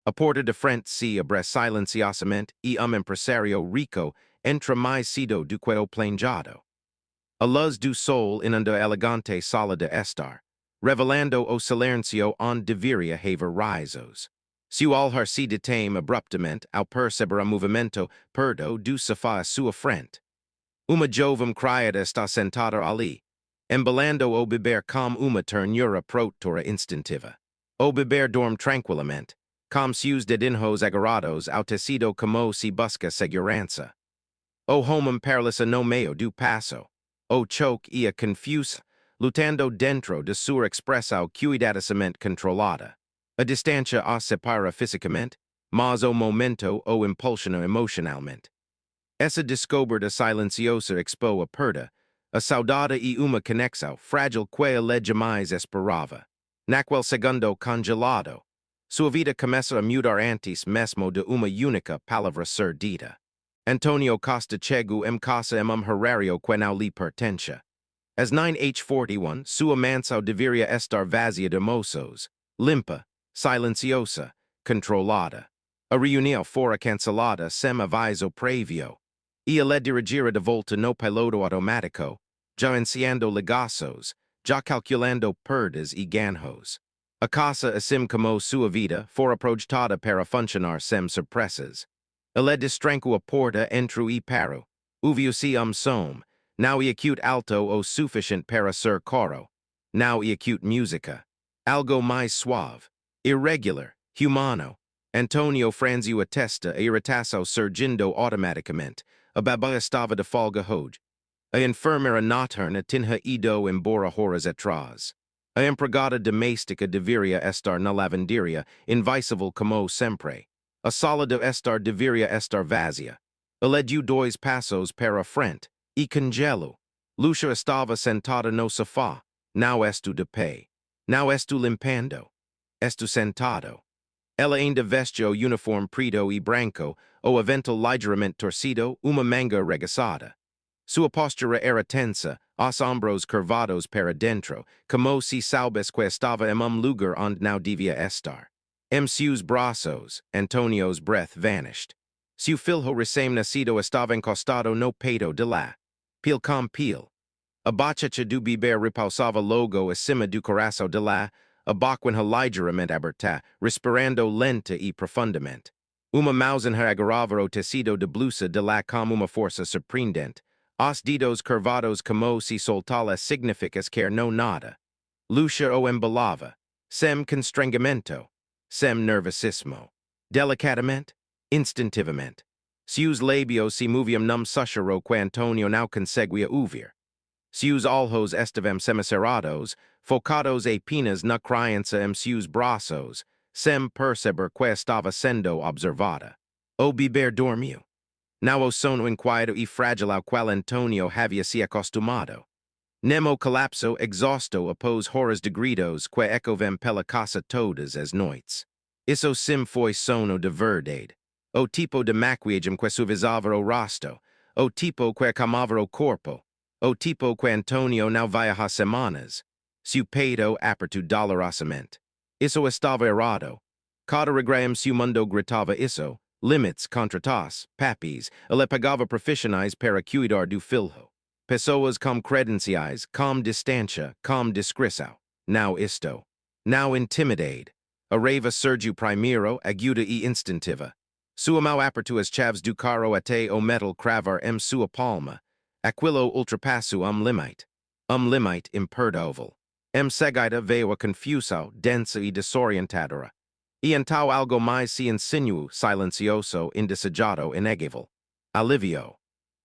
Aporta de frente si abre silenciosamente empresario rico entra mais cedo do que o planejado. A luz do sol inunda elegante sala de estar, revelando o silencio onde deveria haver risos. Se o alhar se detém abruptamente ao perceber o movimento perto do sofá à sua frente. Uma jovem criada está sentada ali, embalando o beber com uma ternura protetora instintiva. O beber dorme tranquilamente, com seus dedinhos agarrados ao tecido como se busca segurança. O homem paralisa no meio do passo. O choque ia confusa, lutando dentro de sua expressão cuidadosamente controlada. A distância o separa fisicamente, mas o momento o impulsiona emocionalmente. Essa descoberta silenciosa expô a perda, a saudade e uma conexão frágil que ela jamais esperava. Naquele segundo congelado, sua vida começa a mudar antes mesmo de uma única palavra ser dita. Antonio Costa chegou casa horário que não lhe pertence. Às 9h41, sua mansão deveria estar vazia de moços, limpa, silenciosa, controlada. A reunião fora cancelada sem aviso prévio. E ela dirigira de volta no piloto automático, já enviando ligações, já calculando perdas e ganhos. A casa assim como sua vida fora projetada para funcionar sem surpresas. Ela destranco a porta entro e paro. Ouviu-se som, não e acute alto o suficiente para ser coro. Não e acute música. Algo mais suave. Irregular, humano. Antonio franziu a testa e irritação surgindo automaticamente. A baba estava de folga hoje. A enfermeira noturna tinha ido embora horas atrás. A empregada doméstica deveria estar na lavanderia, invisível como sempre. A sala de estar deveria estar vazia. Ela deu dois passos para a frente, e congelo. Lucia estava sentada no sofá. Não estou de pé. Não estou limpando. Estou sentado. Ela ainda veste o uniforme preto e branco, o avental ligeiramente torcido, uma manga regaçada. Sua postura era tensa, os ombros curvados para dentro, como se soubesse que estava em lugar onde não devia estar. Seus braços, Antonio's breath vanished. Seu filho recém-nascido estava encostado no peito de lá. Pil com pil. A bochecha do bebê repousava logo acima do coração de lá, a boquinha ligeiramente aberta, respirando lenta e profundamente. Uma mãozinha agarrava o tecido de blusa de lá com uma força surpreendente. Os dedos curvados como se soltá-la significas quer não nada. Lucia o embalava, sem constrangimento, sem nervosismo. Delicadamente, instintivamente. Seus lábios se moviam num sussurro que Antonio não conseguia ouvir. Seus olhos estavam semicerrados, focados apenas na criança em seus braços, sem perceber que estava sendo observada. O bebê dormiu. Não o sono inquieto e frágil ao qual Antonio havia se acostumado. Nemo colapso exausto após horas de gritos que ecoavam pela casa todas as noites. Isso sim foi sono de verdade. O tipo de maquiagem que suavizava o rosto, o tipo que acalmava o corpo, o tipo que Antonio não via há semanas. Seu peito aperto dolorosamente. Isso estava errado. Cada regrão seu mundo gritava isso. Limites contra tos, papis, ela pagava profissionais para cuidar do filho. Pessoas com credenciais, com distância, com discrição. Não isto. Não intimidade. A raiva surgiu primeiro, aguda e instintiva. Sua mão apertou as chaves do carro até o metal cravar em sua palma. Aquilo ultrapassou limite. Limite imperdoável. Seguida veio a confusão, densa e desorientadora. E então algo mais se insinuou, silencioso, indesejado, inegável. Alivio.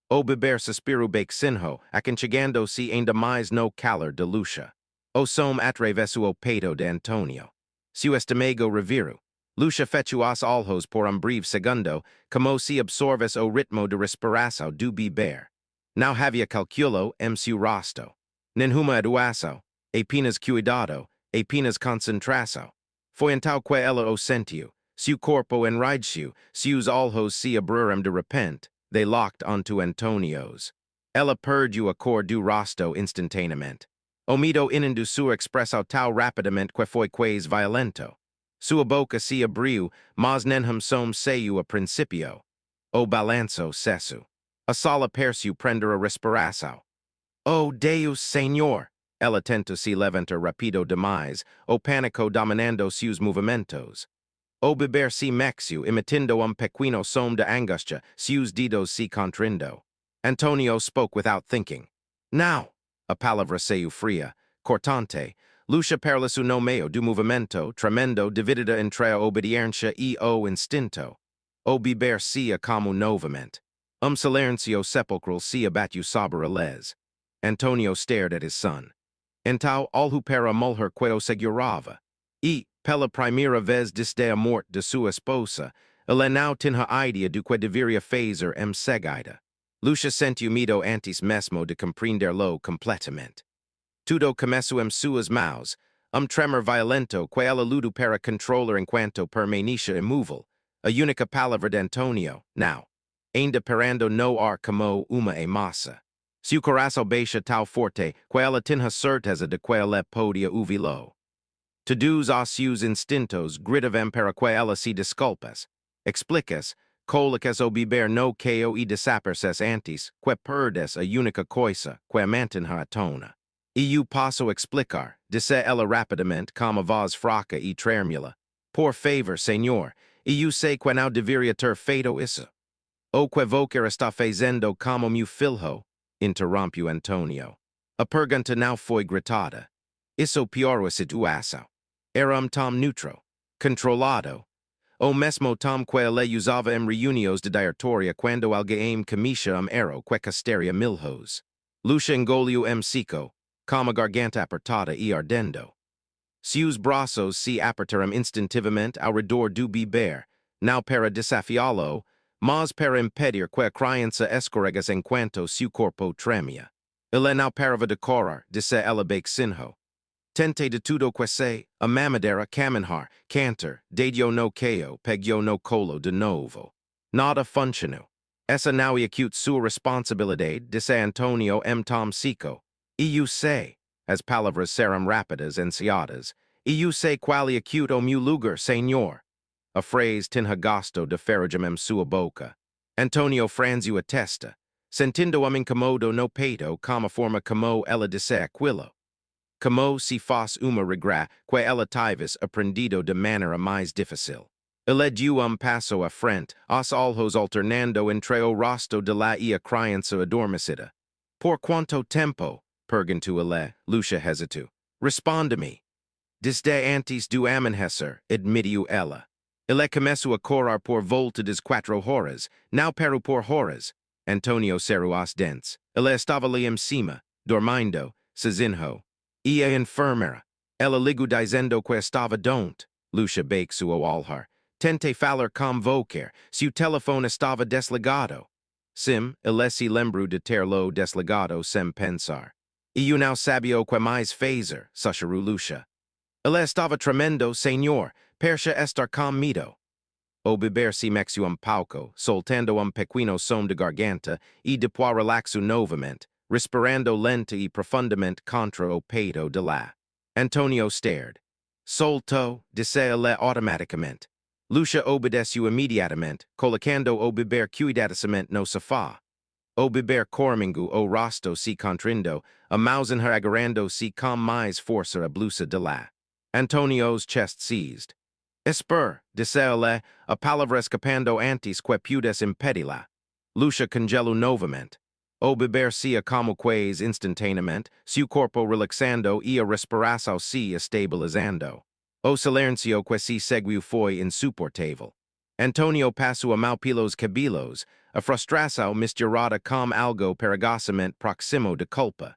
O beber suspiro baixinho, aconchegando-se ainda mais no calor de Lucia. O som atravessou o peito de Antonio. Seu estômago revirou. Lucia fechou os olhos por breve segundo, como se absorvesse o ritmo de respiração do beber. Não havia calculo em seu rosto. Nenhuma educação, apenas cuidado, apenas concentração. Foi então que ela o sentiu. Seu corpo enraiveceu, seus olhos se abriram de repente, they locked onto Antonio's. Ela perdeu a cor do rosto instantaneamente. O medo inundou sua expressão tão rapidamente que foi quase violento. Sua boca se abriu, mas nenhum som saiu a principio. O balanço cessou. A sala pareceu prender a respiração. Oh Deus, Senhor! Ela tentou se levantar rapido demais, o pânico dominando seus movimentos. O beber se mexeu, imitando pequeno som de angústia, seus dedos se contraindo. Antonio spoke without thinking. Now! A palavra saiu fria, cortante. Lucia perlas o nomeo do movimento, tremendo, dividida entre a obediência e o instinto. O beber se como novamente. Silêncio sepulcral se abateu sobre les. Antonio stared at his son. Então, olhou para a mulher que o segurava. E, pela primeira vez desde a morte de sua esposa, ele não tinha ideia do que deveria fazer em seguida. Lucia sentiu medo antes mesmo de compreender-lo completamente. Tudo começou em suas mãos, tremor violento que ela lutou para controlar enquanto permanecia imóvel, a única palavra de Antonio, now. Ainda parando no ar como uma massa. Seu coração baixa tão forte que ela tinha certeza de que ele podia ouvi-lo. Todos os seus instintos gritavam para que ela se desculpas. Explicas, cólicas o beber no caiu e desapareces antes, que perdes a única coisa que mantinha a tona. E eu posso explicar, disse ela rapidamente com a voz fraca e trêmula. Por favor, senhor, e eu sei que não deveria ter feito isso. O que você está fazendo como meu filho? Interrompeu Antonio. A pergunta não foi gritada. Isso piorou a situação. Era tom neutro, controlado. O mesmo tom que ele usava em reuniões de diretória quando alguém comia era que castaria milhos. Lucia engoliu seco, com a garganta apertada e ardendo. Seus braços se apertaram instintivamente ao redor do beber, não para desafiá-lo, mas para impedir que a criança escorregasse enquanto seu corpo tremia. Ele não parava de correr, disse ela baixinho. Tente de tudo que sei, a mamadeira, caminhar, cantar, dedio no caiu, pegou no colo de novo. Nada funcionou. Essa não é acute sua responsabilidade, disse Antonio tom seco. E eu sei, as palavras serão rápidas, ansiadas, e eu sei qual é acute o meu lugar, senhor. A frase tinha gosto de farejam em sua boca. Antonio franziu a testa, sentindo incomodo no peito como a forma como ela disse aquilo. Como se fosse uma regra que ela tivesse aprendido de maneira mais difícil. Ele deu passo à frente, os olhos alternando entre o rosto de lá e a criança adormecida. Por quanto tempo? Perguntou ele. Lucia hesitou. Responda-me. Desde antes do amanhecer, admitiu ela. Ele começou a correr por volta das 4 horas, não parou por horas. Antonio cerrou os dentes. Ele estava ali em cima, dormindo, sozinho. E a enfermeira. Ela ligou dizendo que estava doente. Lucia baixou o olhar. Tente falar com você. Seu telefone estava desligado. Sim, ele se lembrou de ter-lo desligado sem pensar. E eu não sabia o que mais fazer, sussurrou Lucia. Ele estava tremendo, senhor. Percha estar comigo. O beber se mexeu pouco, soltando pequeno som de garganta, e depois relaxou novamente, respirando lenta e profundamente contra o peito de lá. Antonio stared. Soltou, disse ele automaticamente. Lucia obedeceu imediatamente, colocando o beber cuidadosamente no sofá. O beber cormingo o rosto se contraindo, a mausenha agarrando-se com mais força a blusa de lá. Antonio's chest seized. Espera, disse ele, a palavra escapando antes que pudesse impedi-la. Lucia congelou novamente. O beber se como quase instantaneamente, seu corpo relaxando e a respiração se estabilizando. O silêncio que se seguiu foi insuportável. Antonio passou a mão pelos cabelos, a frustração misturada com algo perigosamente próximo de culpa.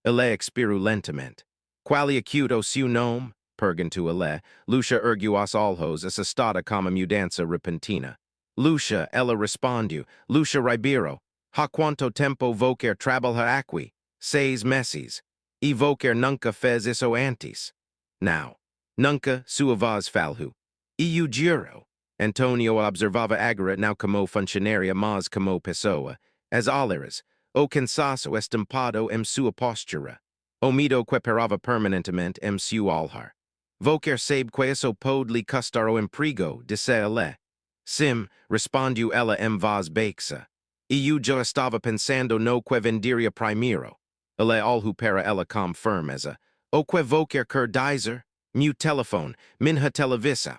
Ele expirou lentamente. Qual é acute o seu nome? Perguntou ele. Lucia ergueu os olhos, assustada com a mudança repentina. Lucia, ela respondeu. Lucia Ribeiro. Há quanto tempo você trabalha aqui? 6 meses. E você nunca fez isso antes? Não. Nunca, sua voz falhou. E eu juro. Antonio observava agora não como funcionária, mas como pessoa. As olheiras, o cansaço estampado em sua postura. O medo que parava permanentemente em seu olhar. Vocer sabe queso podli custaro emprego, disse ele. Sim, respondiu ela em voz baixa. Eu já estava pensando no que venderia primeiro. Ele alhu para ela com firmeza. O que vocer quer dizer? Meu telefone, minha televisão.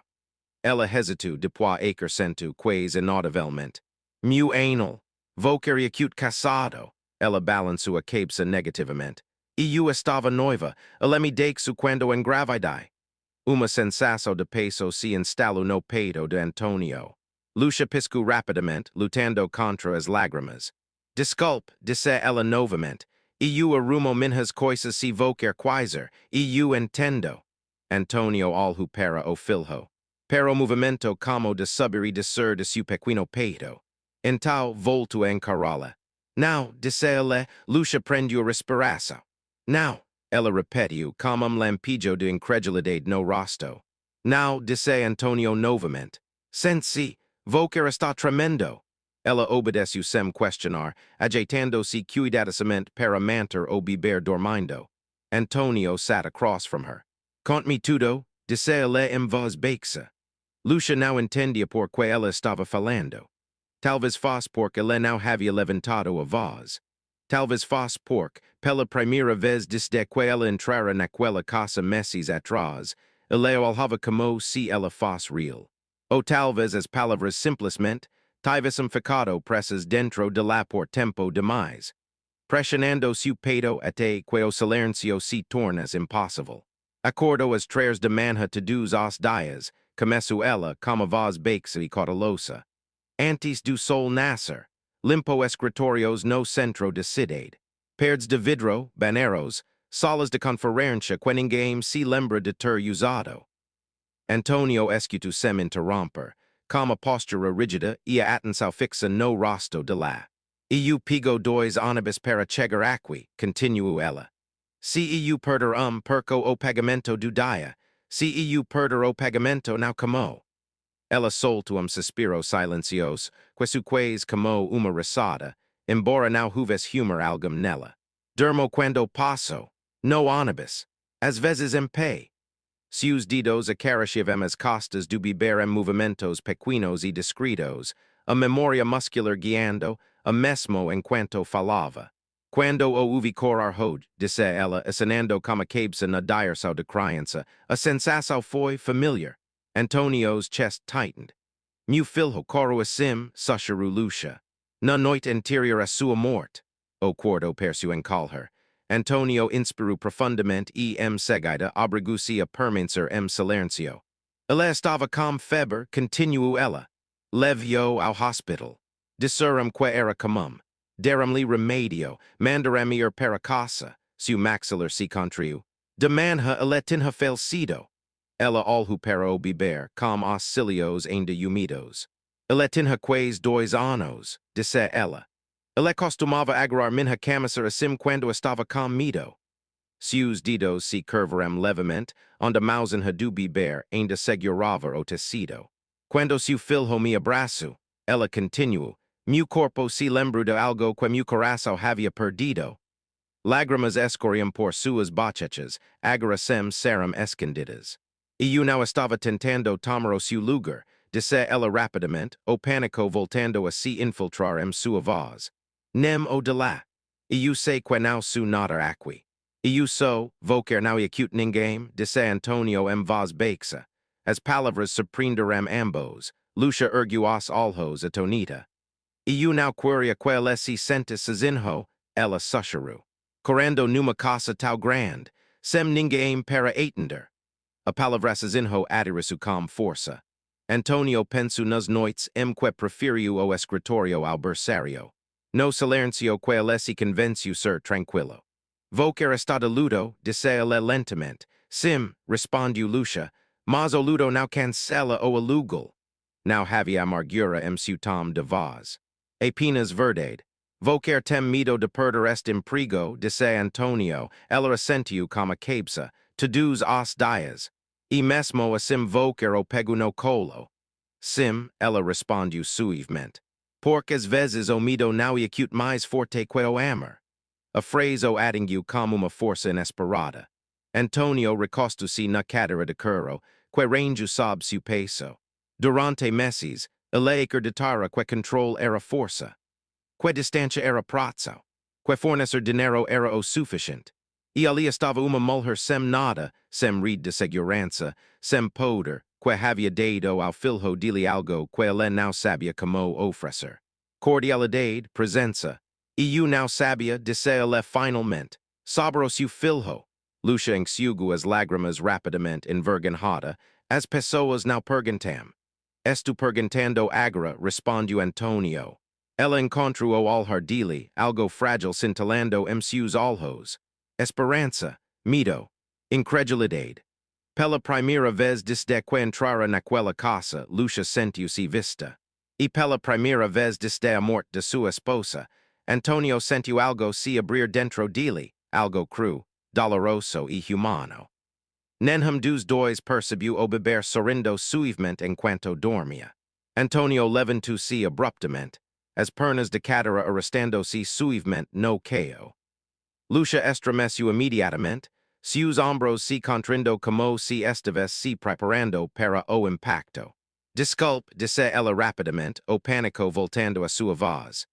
Ela hesitou depois acrescentou quase inaudivelmente. Meu anal. Vocer acute caçado. Ela balançou a cabeça negativamente. Eu estava noiva. Ela me deixou quando engravidei. Uma sensação de peso se instalou no peito de Antonio. Lucia piscou rapidamente, lutando contra as lágrimas. Desculpe, disse ela novamente. Eu arrumo minhas coisas se vocer quiser. Eu entendo. Antonio olhou para o filho. Pero movimento como de subir e descer de seu pequeno peito. Então voltou a encará-la. Não, disse ele, Lucia prendeu respiração. Não. Ela repetiu, com lampejo de incredulidade no rosto. Now, disse Antonio novamente. Sensi, vocer está tremendo. Ela obedeceu sem questionar, ajeitando-se cuidadosamente para manter o beber dormindo. Antonio sat across from her. Conte-me tudo, disse ele em voz baixa. Lucia não entendia por que ela estava falando. Talvez fosse porque ele não havia levantado a voz. Talvez fosse porque, pela primeira vez desde que ela entrara naquela casa meses atrás, ele olhava como se ela fosse real. Ou talvez as palavras simplesmente tivessem ficado pressas dentro de lá por tempo demais, pressionando seu peito até que o silêncio se tornas impossível. Acordou as 3 de manhã todos os dias, começou ela com a voz baixa e cautelosa. Antes do sol nascer, limpo escritorios no centro de cidade. Paredes de vidro, baneiros, salas de conferência que ninguém se lembra de ter usado. Antonio escutou sem interromper, com a postura rígida e a atenção fixa no rosto de lá. Eu pigo 2 ônibus para chegar aqui, continuou ela. Se eu perder perco o pagamento do dia, se eu perder o pagamento não como. Ela soltou suspiro silencioso, queso quase como uma risada, embora não houvesse humor algum nela. Durmo quando passo, no ônibus, às vezes em pé. Seus dedos acariciavam as costas do beber em movimentos pequenos e discretos, a memória muscular guiando, a mesmo enquanto falava. Quando o ouvi corar hoje, disse ela, acenando com a cabeça na direção de criança, a sensação foi familiar. Antonio's chest tightened. Meu filho coro assim, sussurrou Lucia. Na noite anterior à sua morte. O quarto persu encolher. Antonio inspirou profundamente e em seguida obrigou-se a permanecer em silêncio. Ela estava com febre, continuou ela. Leve-o ao hospital. Disseram que era comum. Deram-lhe remédio, mandaram ir para casa. Seu maxilar se contraiu. De manhã ela tinha falecido. Ela olhou para o beber, com os cílios ainda úmidos. Ela tinha quase 2 anos, disse ela. Ela costumava agarrar minha camisa assim quando estava comigo. Seus dedos se curvaram levemente, onde a mãozinha do beber ainda segurava o tecido. Quando seu filho me abraçou, ela continuou, meu corpo se lembrou de algo que meu coração havia perdido. Lágrimas escorriam por suas bochechas, agora sem serem escondidas. Eu não estava tentando tomar o seu lugar, disse ela rapidamente, o pânico voltando a se infiltrar em sua voz. Nem o de lá. Eu sei que não sou nada aqui. Eu sou, vocer não acute ninguém, disse Antonio em voz baixa. As palavras surpreenderam ambos. Lucia ergueu os olhos atonita. Eu não queria que ele se sente sozinho, ela sussurrou. Correndo numa casa tão grande, sem ninguém para atender. A palavra sozinho aderiu com força. Antonio pensou nas noites em que preferiu o escritório ao berçário. No silêncio que ele se convenceu ser tranquilo. Vocer está de luto, disse ele lentamente. Sim, respondeu Lucia, mas o luto não cancela o aluguel. Não havia amargura em seu tom de voz. Apenas verdade. Vocer tem medo de perder este emprego, disse Antonio. Ela assentiu com a cabeça. Todos os dias. E mesmo assim vocer o pego no colo. Sim, ela respondeu suavemente. Porque às vezes o medo não acute mais forte que o amor. A frase o atingiu como uma força inesperada. Antonio recostusi na cadera de curro, que range sob su peso. Durante meses, eleicer detara que control era força. Que distancia era prazzo. Que fornecer dinero era o sufficient. E ali estava uma mulher sem nada, sem rede de segurança, sem poder, que havia dado ao filho dele algo que ele não sabia como oferecer. Cordialidade, presença. E eu não sabia dizer ele finalmente. Sobre o seu filho. Lucia enxugou as lágrimas rapidamente envergonhada, as pessoas não perguntam. Estu perguntando agora, respondiu Antonio. Ela encontrou o olhar dele, algo frágil cintilando em seus olhos. Esperança, medo, incredulidade. Pela primeira vez desde que entrara naquela casa, Lucia sentiu-se vista. E pela primeira vez desde a morte de sua esposa, Antonio sentiu algo se abrir dentro dele, algo cru, doloroso e humano. Nenhum dos dois percebeu o bebê sorrindo suavemente enquanto dormia. Antonio levantou-se abruptamente, as pernas de cadera arrastando-se suavemente no caio. Lucia estremeceu imediatamente, seus ombros se contraindo como se estivesse se preparando para o impacto. Desculpe, disse ela rapidamente, o pânico voltando a sua voz.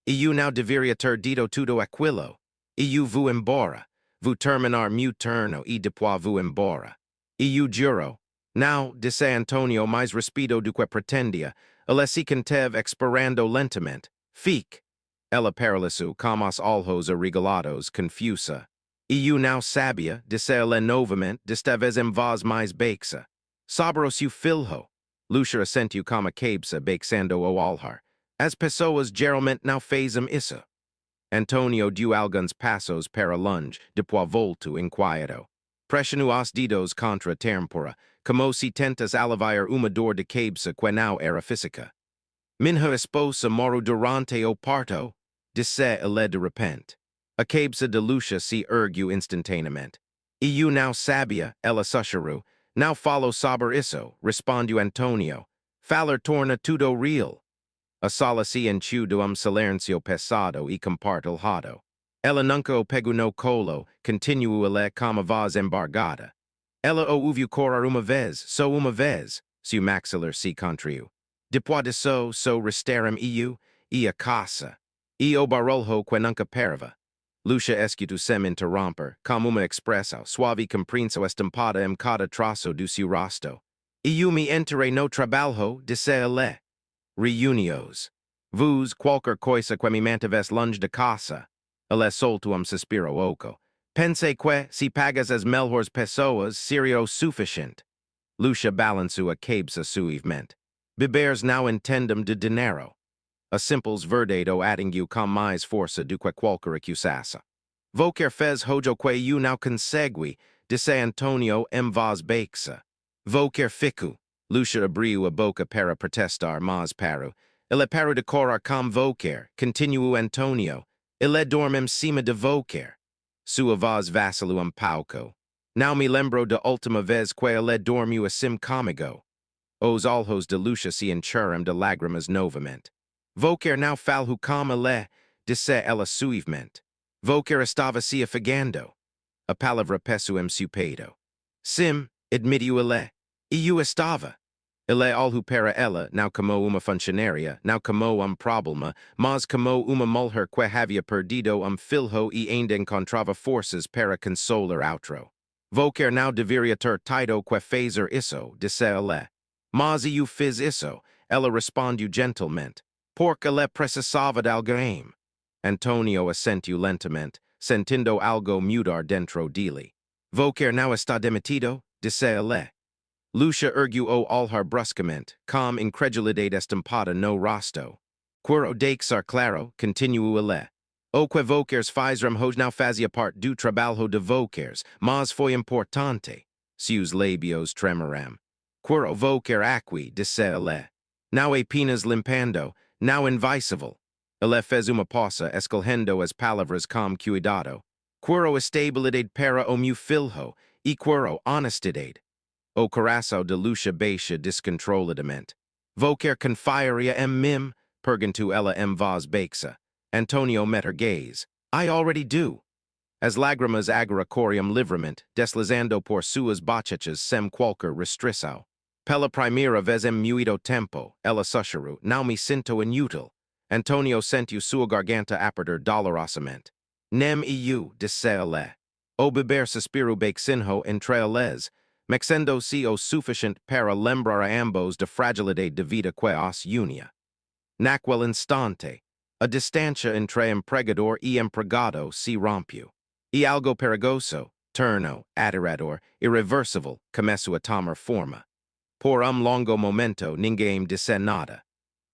Eu não deveria ter dito tudo aquilo. Eu vou embora. Vou terminar meu turno e depois vou embora. Eu juro. Não, disse Antonio mais respido do que pretendia. Ela se conteve expirando lentamente. Fique. Ela paralisou, com os olhos arregalados, confusa. Eu não sabia, disse ela novamente, desta vez em voz mais baixa. Sobre o seu filho. Lucia assentiu com a cabeça, baixando o olhar. As pessoas geralmente não fazem isso. Antonio deu alguns passos para longe, depois voltou inquieto. Pressionou os dedos contra a têmpora, como se tentasse aliviar uma dor de cabeça que não era física. Minha esposa morreu durante o parto, disse ele de repente. A cabeça de Lucia se ergueu instantaneamente. Eu não sabia, ela sussurrou. Não falo sobre isso, respondeu Antonio. Falar torna tudo real. A sala se encheu de silêncio pesado e compartilhado. Ela nunca o pegou no colo, continuou ele com a voz embargada. Ela o ouviu chorar uma vez, só uma vez, seu maxilar se contraiu. Depois disso, só restaram eu e a casa. E o barulho que nunca parava. Lucia escutou sem interromper, como uma expressão suave compreensão estampada em cada traço do seu rosto. Eu me entrei no trabalho, disse ele. Reuniões. Vos qualquer coisa que me mantivesse longe de casa. Ele soltou suspiro oco. Pensei que, se pagas as melhores pessoas, seria o suficiente. Lucia balançou a cabeça suavemente. Bebês não entendem de dinheiro. A simples verdade o atingiu com mais força do que qualquer acusação. Voquer fez hojo que eu não consegui, disse Antonio em voz baixa. Voquer fico. Lucia abriu a boca para protestar, mas parou. Ele parou de chorar com Voquer, continuou Antonio. Ele dorme em cima de Voquer. Sua voz vacilou pouco. Não me lembro da última vez que ele dormiu assim comigo. Os olhos de Lucia se encheram de lágrimas novamente. Voquer não falou com ele, disse ela suavemente. Voquer estava se afogando. A palavra pesou em seu peito. Sim, admitiu ele. E eu estava. Ele olhou para ela, não como uma funcionária, não como problema, mas como uma mulher que havia perdido filho e ainda encontrava forças para consolar outro. Voquer não deveria ter tido que fazer isso, disse ele. Mas eu fiz isso, ela respondeu gentilmente, porque ele precisava de alguém. Antonio assentiu lentamente, sentindo algo mudar dentro dele. Voquer não está demitido, disse ele. Lucia ergueu o olhar bruscamente, com incredulidade estampada no rosto. Quero deixar claro, continuou ele. O que Voquers fizeram hoje não fazia parte do trabalho de Voquers, mas foi importante. Seus lábios tremeram. Quero Voquer aqui, disse ele. Não apenas limpando, não invisível. Ele fez uma pausa, escolhendo as palavras com cuidado. Quero estabilidade para o meu filho, e quero honestidade. O coração de Lucia baixa descontroladamente. Voquer confiaria em mim? Perguntou ela em voz baixa. Antonio met her gaze. I already do. as lagrimas agora corium livrament, deslizando por suas bochechas sem qualquer restrição. Pela primeira vez em muito tempo, ela sussurrou, não me sinto inútil. Antonio sentiu sua garganta apertar dolorosamente. Nem eu, disse ele. O beber suspiro bexinho entre eles, mexendo-se o suficiente para lembrar a ambos da fragilidade de vida que os unia. Naquele instante, a distância entre empregador e empregado se rompeu. E algo perigoso, turno, aterrador, irreversível, começou a tomar forma. Por longo momento ninguém disse nada.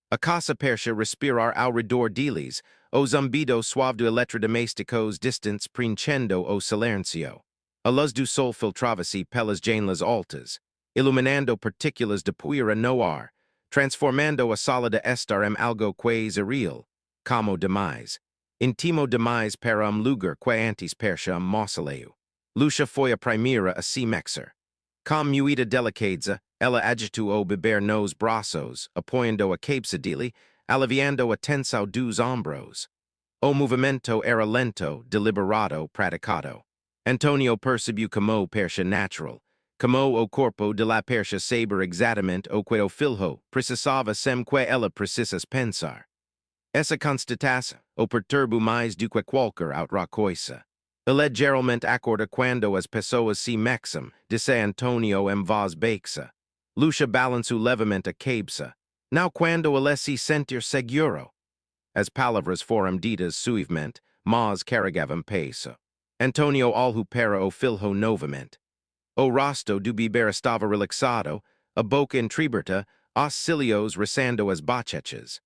A casa percha respirar ao redor deles, o zumbido suave do eletrodomésticos distante preenchendo o silêncio. A luz do sol filtrava-se pelas janelas altas, iluminando partículas de poeira no ar, transformando a sala de estar em algo quase irreal, como demais. Intimo demais para lugar que antes percha mausoleu. Lucia foi a primeira a se mexer. Com muita delicadeza, ela agitou o beber nos braços, apoiando a cabeça dele, aliviando a tensão dos ombros. O movimento era lento, deliberado, praticado. Antonio percebeu como percha natural, como o corpo de la percha saber exatamente o que o filho precisava sem que ela precisasse pensar. Essa constatação o perturbo mais do que qualquer outra coisa. Ele geralmente acorda quando as pessoas se mexem, disse Antonio em voz baixa. Lucia balançou levemente a cabeça. Não quando ele se sentir seguro. As palavras foram ditas suavemente, mas carregavam peso. Antonio olhou para o filho novamente. O rosto do beber estava relaxado, a boca entreaberta, os cílios roçando as bochechas.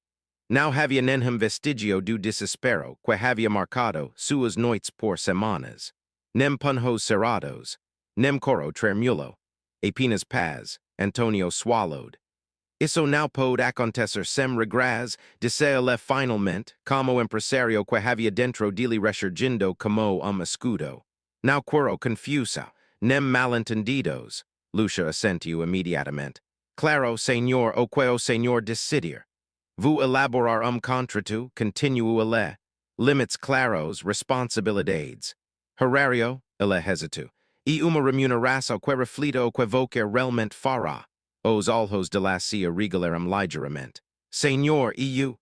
Não havia nenhum vestigio do desespero que havia marcado suas noites por semanas. Nem punhos cerrados, nem coro tremulo. Apenas paz, Antonio swallowed. Isso não pode acontecer sem regras, disse ele finalmente, como empresário que havia dentro dele ressurgindo como escudo. Não quero confuso, nem mal-entendidos. Lucia assentiu imediatamente. Claro, senhor, o que o senhor decidir. Vous elaborar contrato, continuo ele. Limites claros, responsabilidades. Horário, ele hesitou. E uma remuneração que reflita o que você realmente fará. Os olhos de la cia regalaram ligeiramente. Senhor, eu.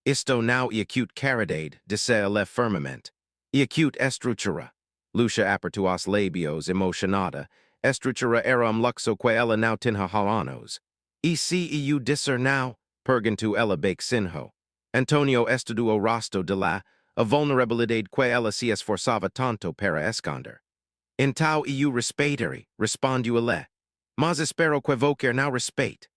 Isto não é acute caridade, disse ele firmemente. E acute estrutura. Lucia apertou os lábios emocionada. Estrutura era luxo que ela não tinha há anos. E se eu disser não? Perguntou ela bexinho. Antonio estudou o rosto de lá, a vulnerabilidade que ela se esforçava tanto para esconder. Então eu respeitarei, respondeu ele. Mas espero que você não respeite.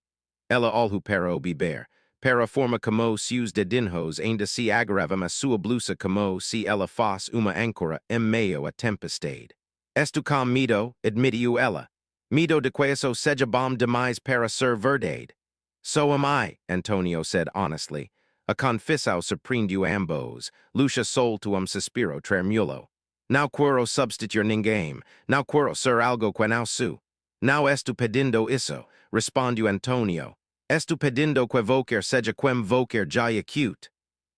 Ela olhou para o beber, para a forma como seus dedinhos ainda se agarravam a sua blusa como se ela fosse uma âncora em meio à tempestade. Estou com medo, admitiu ela. Medo de que isso seja bom demais para ser verdade. So am I, Antonio said honestly. A confissão surpreendeu ambos. Lucia soltou suspiro tremulo. Não quero substituir ninguém. Não quero ser algo que não sou. Não estou pedindo isso, respondeu Antonio. Estou pedindo que você seja quem você já é acute.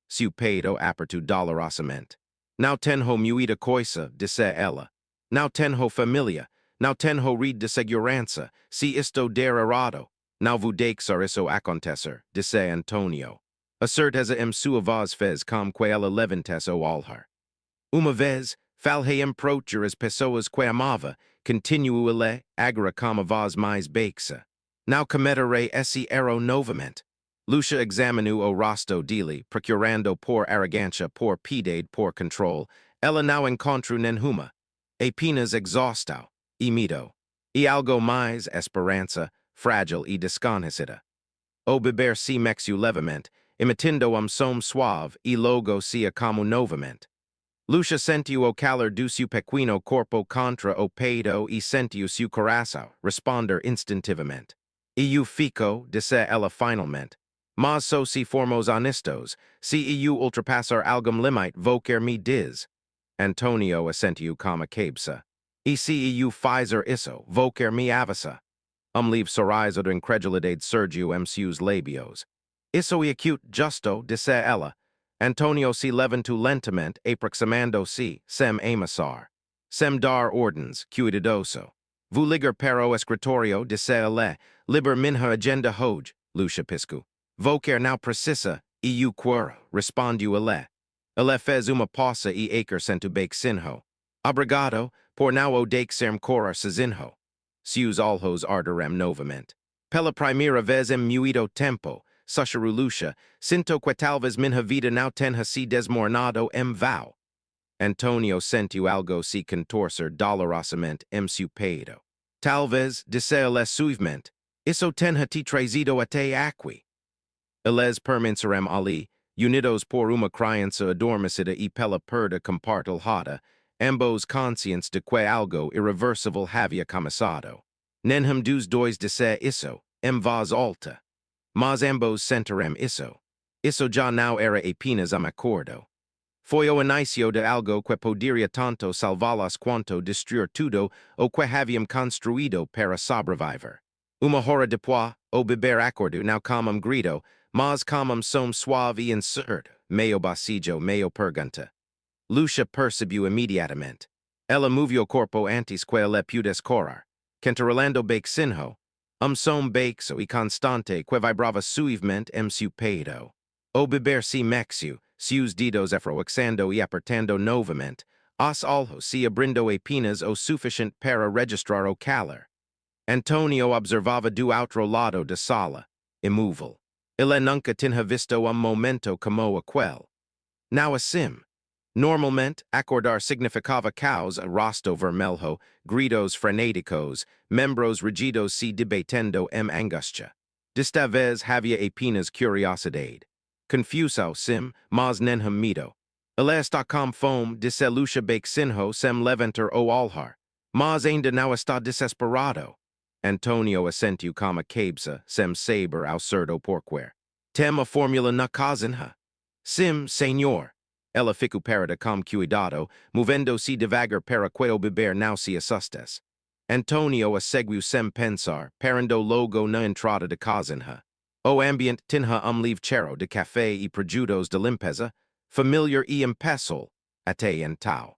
Seu peito apertou dolorosamente. Não tenho muita coisa, disse ela. Não tenho família. Não tenho rede de segurança. Se estou der errado. Não vou deixar isso acontecer, disse Antonio. A certeza sua voz fez como que ela levantasse o olhar. Uma vez, falhei em proteger as pessoas que amava, continuou ele, agora com a voz mais baixa. Não cometerei esse erro novamente. Lucia examinou o rosto dele, procurando por arrogância, por piedade, por controle. Ela não encontrou nenhuma. Apenas exaustão, e medo. E algo mais, esperança, frágil e desconhecida. O beber se mexeu levemente, emitindo som suave e logo se como novamente. Lucia sentiu o calor do seu pequeno corpo contra o peito e sentiu seu coração responder instintivamente. Eu fico, disse ela finalmente. Mas so se formos honestos, se eu ultrapassar algum limite você me diz. Antonio assentiu com a cabeça. E se eu fizer isso, você me avisa. Livre sorriso de incredulidade surgiu em seus lábios. Isso é acute justo, disse ela. Antonio si leventu lentament aproximando si, sem amasar. Sem dar ordens, cuidadoso. Vu liger pero escritorio de se ele, liber minha agenda hoj, Lucia piscu. Vocer now precisa, eu quora, respondu ele. Ele fez uma pausa e acre sentu bake sinho. Obrigado, por now o dake serm cora sezinho. Seus alhos arderem novamente. Pela primeira vez em muito tempo, sussurrou Lucia, sinto que talvez minha vida não tenha se desmoronado em vão. Antonio sentiu algo se contorcer dolorosamente em seu peito. Talvez, disse ele suavemente, isso tenha te trazido até aqui. Eles permancerem ali, unidos por uma criança adormecida e pela perda compartilhada, ambos conscientes de que algo irreversible havia começado. Nenhum dos dois disse isso, em voz alta. Mas ambos sentirem isso. Isso já não era apenas acordo. Foi o início de algo que poderia tanto salvá-las quanto destruir tudo o que haviam construído para sobreviver. Uma hora depois, o beber acordou não como grito, mas como som suave e incerto, meio bacijo, meio pergunta. Lucia percebeu imediatamente. Ela moveu o corpo antes que ele pudesse correr. Cantarolando baixinho, som baixo e constante que vibrava suavemente em seu peito. O beber se mexeu, seus dedos afrouxando e apertando novamente, os olhos se abrindo apenas o suficiente para registrar o calor. Antonio observava do outro lado da sala, imóvel. Ele nunca tinha visto momento como aquele. Não assim. Normalmente, acordar significava caos, rosto vermelho, gritos frenéticos, membros rígidos se debatendo em angústia. Desta vez havia apenas curiosidade. Confuso sim, mas nenhum medo. Ele está com fome, disse Lucia baixinho sem levantar o olhar. Mas ainda não está desesperado. Antonio assentiu com a cabeça, sem saber ao certo porquê. Tem a fórmula na cozinha? Sim, senhor. Ela ficou parada com cuidado, movendo-se devagar para que o beber não se assustasse. Antonio a seguiu sem pensar, parando logo na entrada da cozinha. O ambiente tinha livreiro de café e produtos de limpeza, familiar e impessoal, até então.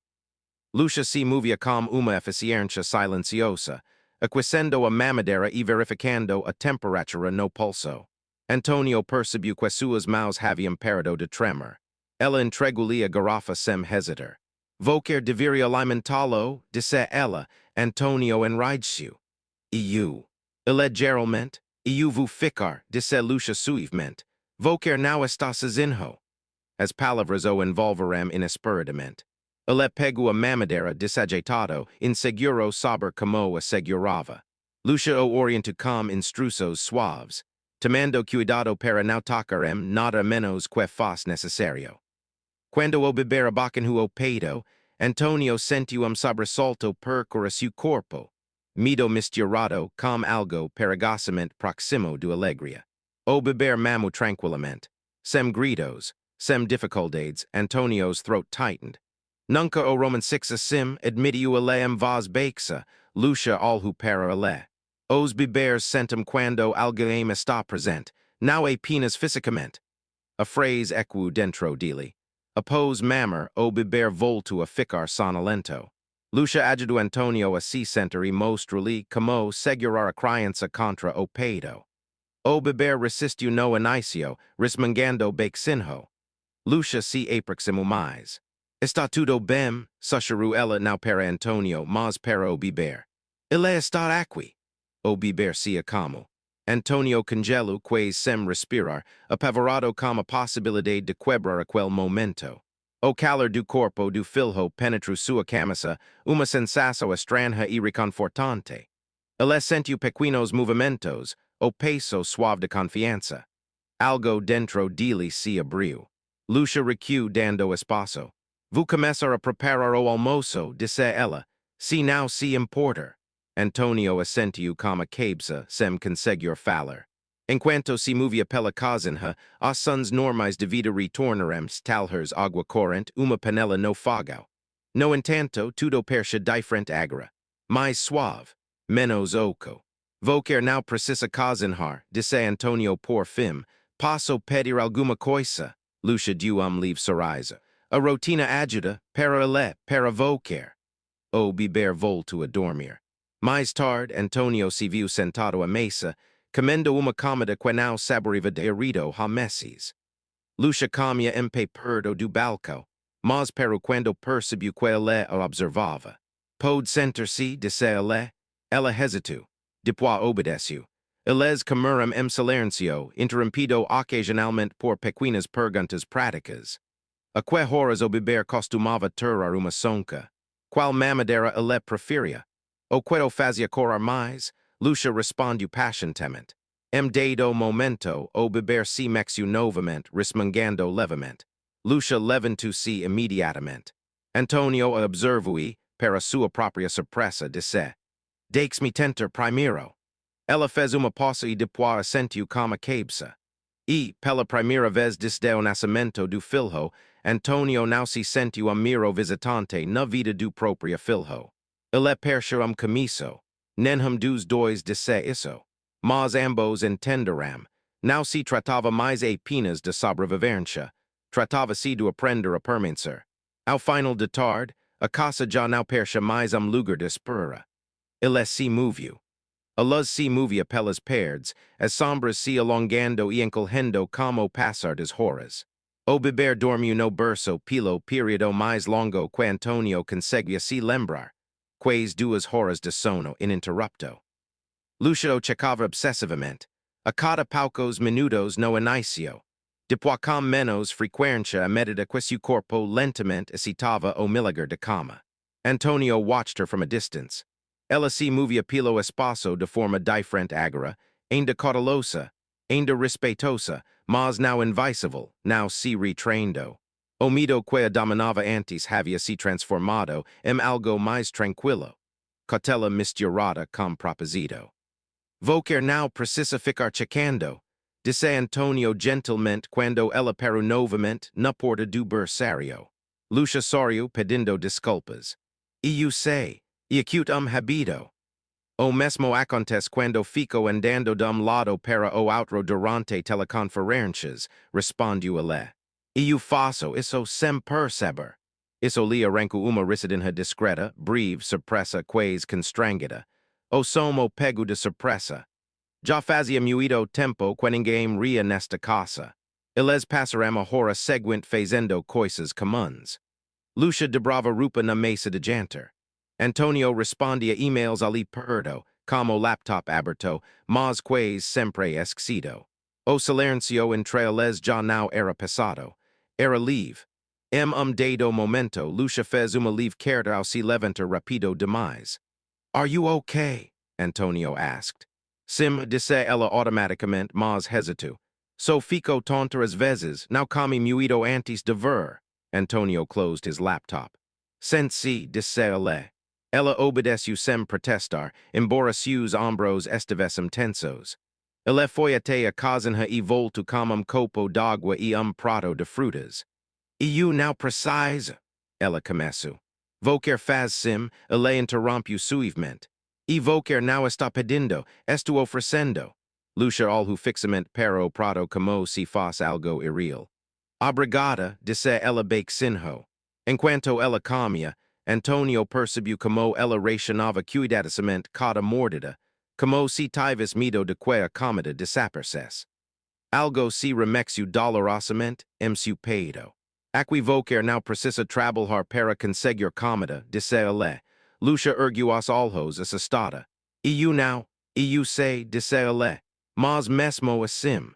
Lucia se movia com uma eficiência silenciosa, aquecendo a mamadeira e verificando a temperatura no pulso. Antonio percebeu que suas mãos haviam parado de tremer. Ela entregou-lhe a garrafa sem hesitar. Vocer deveria alimentá-lo, disse ela. Antonio enraiveceu. E eu? Geralmente, eu vou ficar, disse Lucia suavemente. Vocer não está sozinho. As palavras o envolverem inesperadamente. Ele pegou a mamadeira desajeitado, inseguro sobre como assegurava. Lucia o orientou com instruções suaves, tomando cuidado para não tocarem nada menos que fosse necessário. Quando o beber abacanhou o peito, Antonio sentiu sobressalto percorrer seu corpo, medo misturado com algo perigosamente próximo de alegria. O beber mamou tranquilamente. Sem gritos, sem dificuldades, Antonio's throat tightened. Nunca o romancixa sim, admitiu ele em voz baixa, Lucia olhou para ele. Os beberes sentem quando alguém está presente, não apenas fisicamente. A frase ecoou dentro dele. Após mamar, o beber voltou a ficar sonolento. Lucia ajudou Antonio a se sentar e mostrou-lhe como segurar a criança contra o peito. O beber resistiu no início, resmungando baixinho. Lucia se aproximou mais. Está tudo bem, sussurrou ela não para Antonio, mas para o beber. Ele está aqui. O beber se acalmou. Antonio congelou quase sem respirar, apavorado com a possibilidade de quebrar aquele momento. O calor do corpo do filho penetrou sua camisa, uma sensação estranha e reconfortante. Ele sentiu pequenos movimentos, o peso suave de confiança. Algo dentro dele se abriu. Lucia recuou dando espaço. Vou começar a preparar o almoço, disse ela, se não se importa. Antonio assentiu com a cabeça sem conseguir falar. Enquanto se movia pela cozinha, os sons normais de vida retornarem talhers água corrente, uma panela no fogo. No entanto, tudo parecia diferente agora. Mais suave, menos oco. Vocer não precisa cozinhar, disse Antonio por fim. Posso pedir alguma coisa? Lucia duum leave Soraiza. A rotina adjuta, para ele, para vocer. O biber volto a dormir. Mais tarde, Antonio se viu sentado à mesa, comendo uma comida que não saboriva de irrito ha meses. Lucia comia empe perdo do balco, mas pero quando percebiu que ele o observava. Pode sentar-se, disse ele, ela hesitou, depois obedeceu. Eles comeram silencio, interrompido ocasionalmente por pequenas perguntas práticas. A que horas o beber costumava ter uma sonca? Qual mamadeira ele preferia? O que o fazia corar mais? Lucia respondeu pacientemente. Dado momento, o beber se mexeu novamente, resmungando levemente. Lucia levantou-se imediatamente. Antonio observou-e, para sua própria surpresa, disse: Deixe-me tentar primeiro. Ela fez uma pausa e depois assentiu como cabeça. E, pela primeira vez desde o nascimento do filho, Antonio não se sentiu a mero visitante na vida do próprio filho. Ele percebeu comiço. Nenhum dos dois disse isso. Mas ambos entenderam. Não se tratava mais apenas de sobrevivência. Tratava-se de aprender a permanecer. Ao final de tarde, a casa já não percebia mais lugar de espera. Ele se moveu. A luz se movia pelas paredes, as sombras se alongando e encolhendo como passar das horas. O beber dormiu no berço pelo período mais longo que Antonio conseguia se lembrar, quase 2 horas de sono ininterrupto. Lucia o checava obsessivamente, a cada poucos minutos no inicio, depois com menos frequência à medida que seu corpo lentamente excitava o milagre de cama. Antonio watched her from a distance. Ela se movia pelo espaço de forma diferente agora, ainda cautelosa, ainda respeitosa, mas não invisível, não se retraindo. O medo que a dominava antes havia se transformado em algo mais tranquilo. Cautela misturada com propósito. Vocer não precisa ficar checando, disse Antonio gentilmente quando ela parou novamente na porta do berçário. Lucia sorriu pedindo desculpas. E eu sei. E acute habito. O mesmo acontece quando fico andando lado para o outro durante teleconferências, respondeu ele. E eu faço isso sem perceber. Isso lhe arrancou uma risadinha discreta, breve, surpresa quase constrangida. O somo pego de surpresa. Já fazia muito tempo que ninguém ria nesta casa. Eles passaram a hora seguinte fazendo coisas comuns. Lucia dobrava roupa na mesa de jantar. Antonio respondia e-mails ali perto, como laptop aberto, mas quase sempre esquecido. O silêncio entre eles já não era passado. Era livre. Dado momento, Lucia fez uma livre carta ao se levantar rapido demais. Are you okay? Antonio asked. Sim, disse ela automaticamente, mas hesitou. So fico tonta às vezes, não come muito antes de ver. Antonio closed his laptop. Sente-se, disse ele. Ela obedeceu sem protestar, embora seus ombros estivessem tensos. Ele foi até a cozinha e voltou com copo d'água e prato de frutas. E eu não preciso, ela começou. Vocer faz sim, ele interrompeu suavemente. E vocer não está pedindo, estou oferecendo. Lucia olhou fixamente para o prato como se fosse algo irreal. Obrigada, disse ela baixinho. Enquanto ela comia, Antonio percebeu como ela racionava cuidadosamente cada mordida, como se tivesse medo de que a comida desaparecesse. Algo se remexeu dolorosamente em seu peito. Vocer não precisa trabalhar para conseguir comida, disse ele. Lucia ergueu os olhos assustada. E eu sei, disse ele. Mas mesmo assim.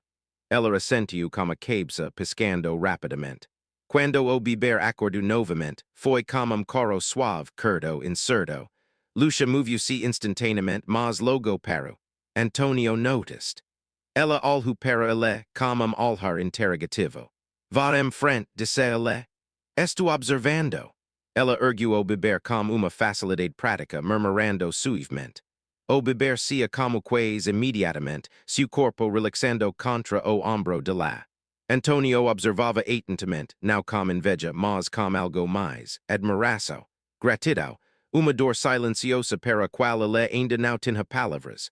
Ela assentiu como cabeça, piscando rapidamente. Quando o beber acordou novamente, foi como coro suave, curto, incerto. Lucia moveu-se instantaneamente, mas logo parou. Antonio noticed. Ela olhou para ele, como olhar interrogativo. Vá em frente, disse ele. Estou observando. Ela ergueu o beber com uma facilidade prática, murmurando suavemente. O beber se como quase imediatamente, seu corpo relaxando contra o ombro de lá. Antonio observava atentamente, não com inveja, mas com algo mais, admiração, gratidão, uma dor silenciosa para a qual ele ainda não tinha palavras.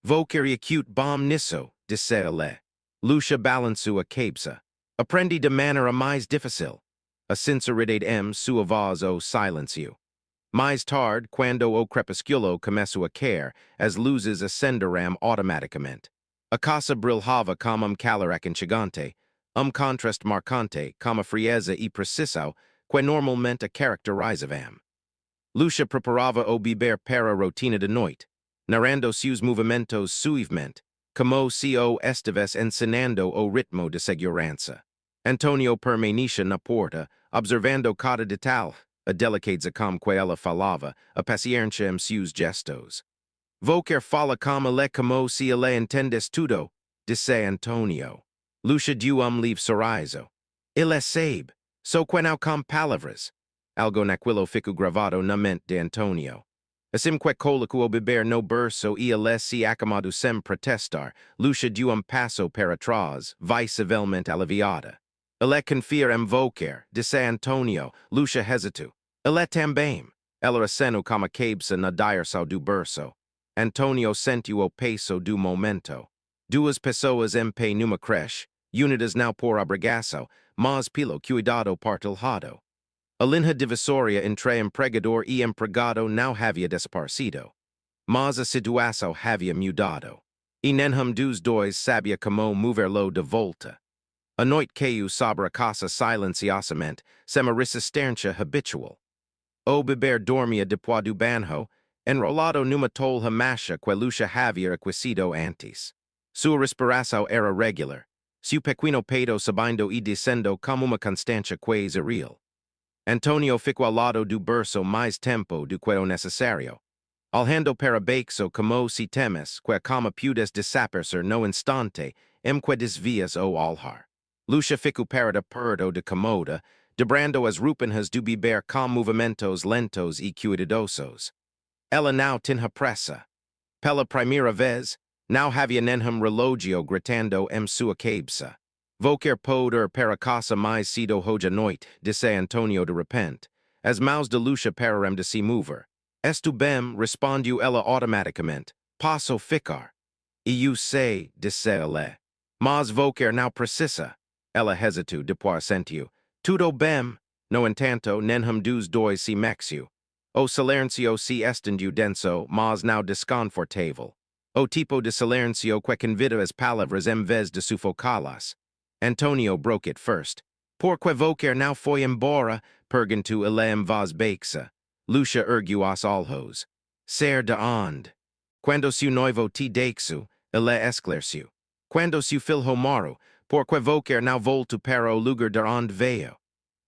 Vou querer acute bom nisso, disse ele. Lucia balançou a cabeça. Apprendi de manera mais difícil. A sinceridade sua voz o silencio. Mais tarde, quando o crepúsculo começo a cair, as luzes acenderão automaticamente. A casa brilhava como calor aconchegante, contraste marcante como a frieza e precisão que normalmente a caracterizavam. Lucia preparava o beber para a rotina de noite, narrando seus movimentos suavemente, como se o estivesse ensinando o ritmo de segurança. Antonio permaneceu na porta, observando cada detalhe, a delicadeza com que ela falava, a paciência em seus gestos. Vou quer fala como ele como se ele entendesse tudo, disse Antonio. Lucia deu livre sorriso. Ele sabe, so quenau com palavras. Algo naquilo ficou gravado na mente de Antonio. Assim que coloco o beber no berço e ele se acomodou sem protestar, Lucia deu passo para trás, visivelmente aliviada. Ele confia em Volker, disse Antonio. Lucia hesitou. Ele também. Ela acenou como cabeça na direção do berço. Antonio sentiu o peso do momento. Duas pessoas em pé numa creche, unidas não por obrigação, mas pelo cuidado partilhado. A linha divisória entre empregador e empregado não havia desaparecido, mas a situação havia mudado. E nenhum dos dois sabia como mover-lo de volta. A noite caiu sobre a casa silenciosamente, sem a resistência habitual. O beber dormia depois do banho, enrolado numa tolha macha que Lucia havia aquecido antes. Sua respiração era regular, seu pequeno peito subindo e descendo como uma constância quase real. Antonio ficou ao lado do berço mais tempo do que o necessário, olhando para baixo como se temesse que a cama pudesse desaparecer no instante em que desvias o olhar. Lucia ficou parada perto de comoda, dobrando as roupinhas do beber com movimentos lentos e cuidadosos. Ela não tinha pressa. Pela primeira vez, não havia nenhum relógio gritando em sua cabeça. Vou quer poder para casa mais cedo hoje à noite, disse Antonio de repente. As mãos de Lucia pararam de se mover. Estou bem, respondeu ela automaticamente. Posso ficar. E eu sei, disse ele. Mas vou quer não precisa. Ela hesitou, depois sentiu. Tudo bem. No entanto, nenhum dos dois se mexeu. O silêncio se estendiu denso, mas não desconfortável. O tipo de silêncio que convida as palavras em vez de sufocá-las. Antonio broke it first. Por que Volker não foi embora? Perguntou ele em voz baixa. Lucia ergueu os olhos. Ser de onde? Quando seu noivo te deixou, ele esclareceu. Quando seu filho morreu, por que Volker não voltou para o lugar de onde veio?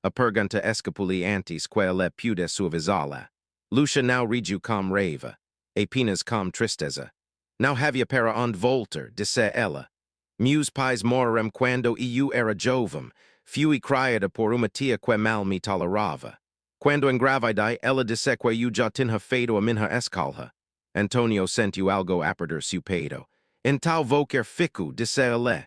A pergunta escapou-lhe antes que ele pudesse suavizá-la. Lucia não reagiu com raiva, apenas com tristeza. Não havia para onde voltar, disse ela. Meus pais morreram quando eu era jovem. Fui criada por uma tia que mal me tolerava. Quando engravidei, ela disse que eu já tinha feito a minha escola. Antonio sentiu algo apertar seu peito. Então vou quer fico, disse ele.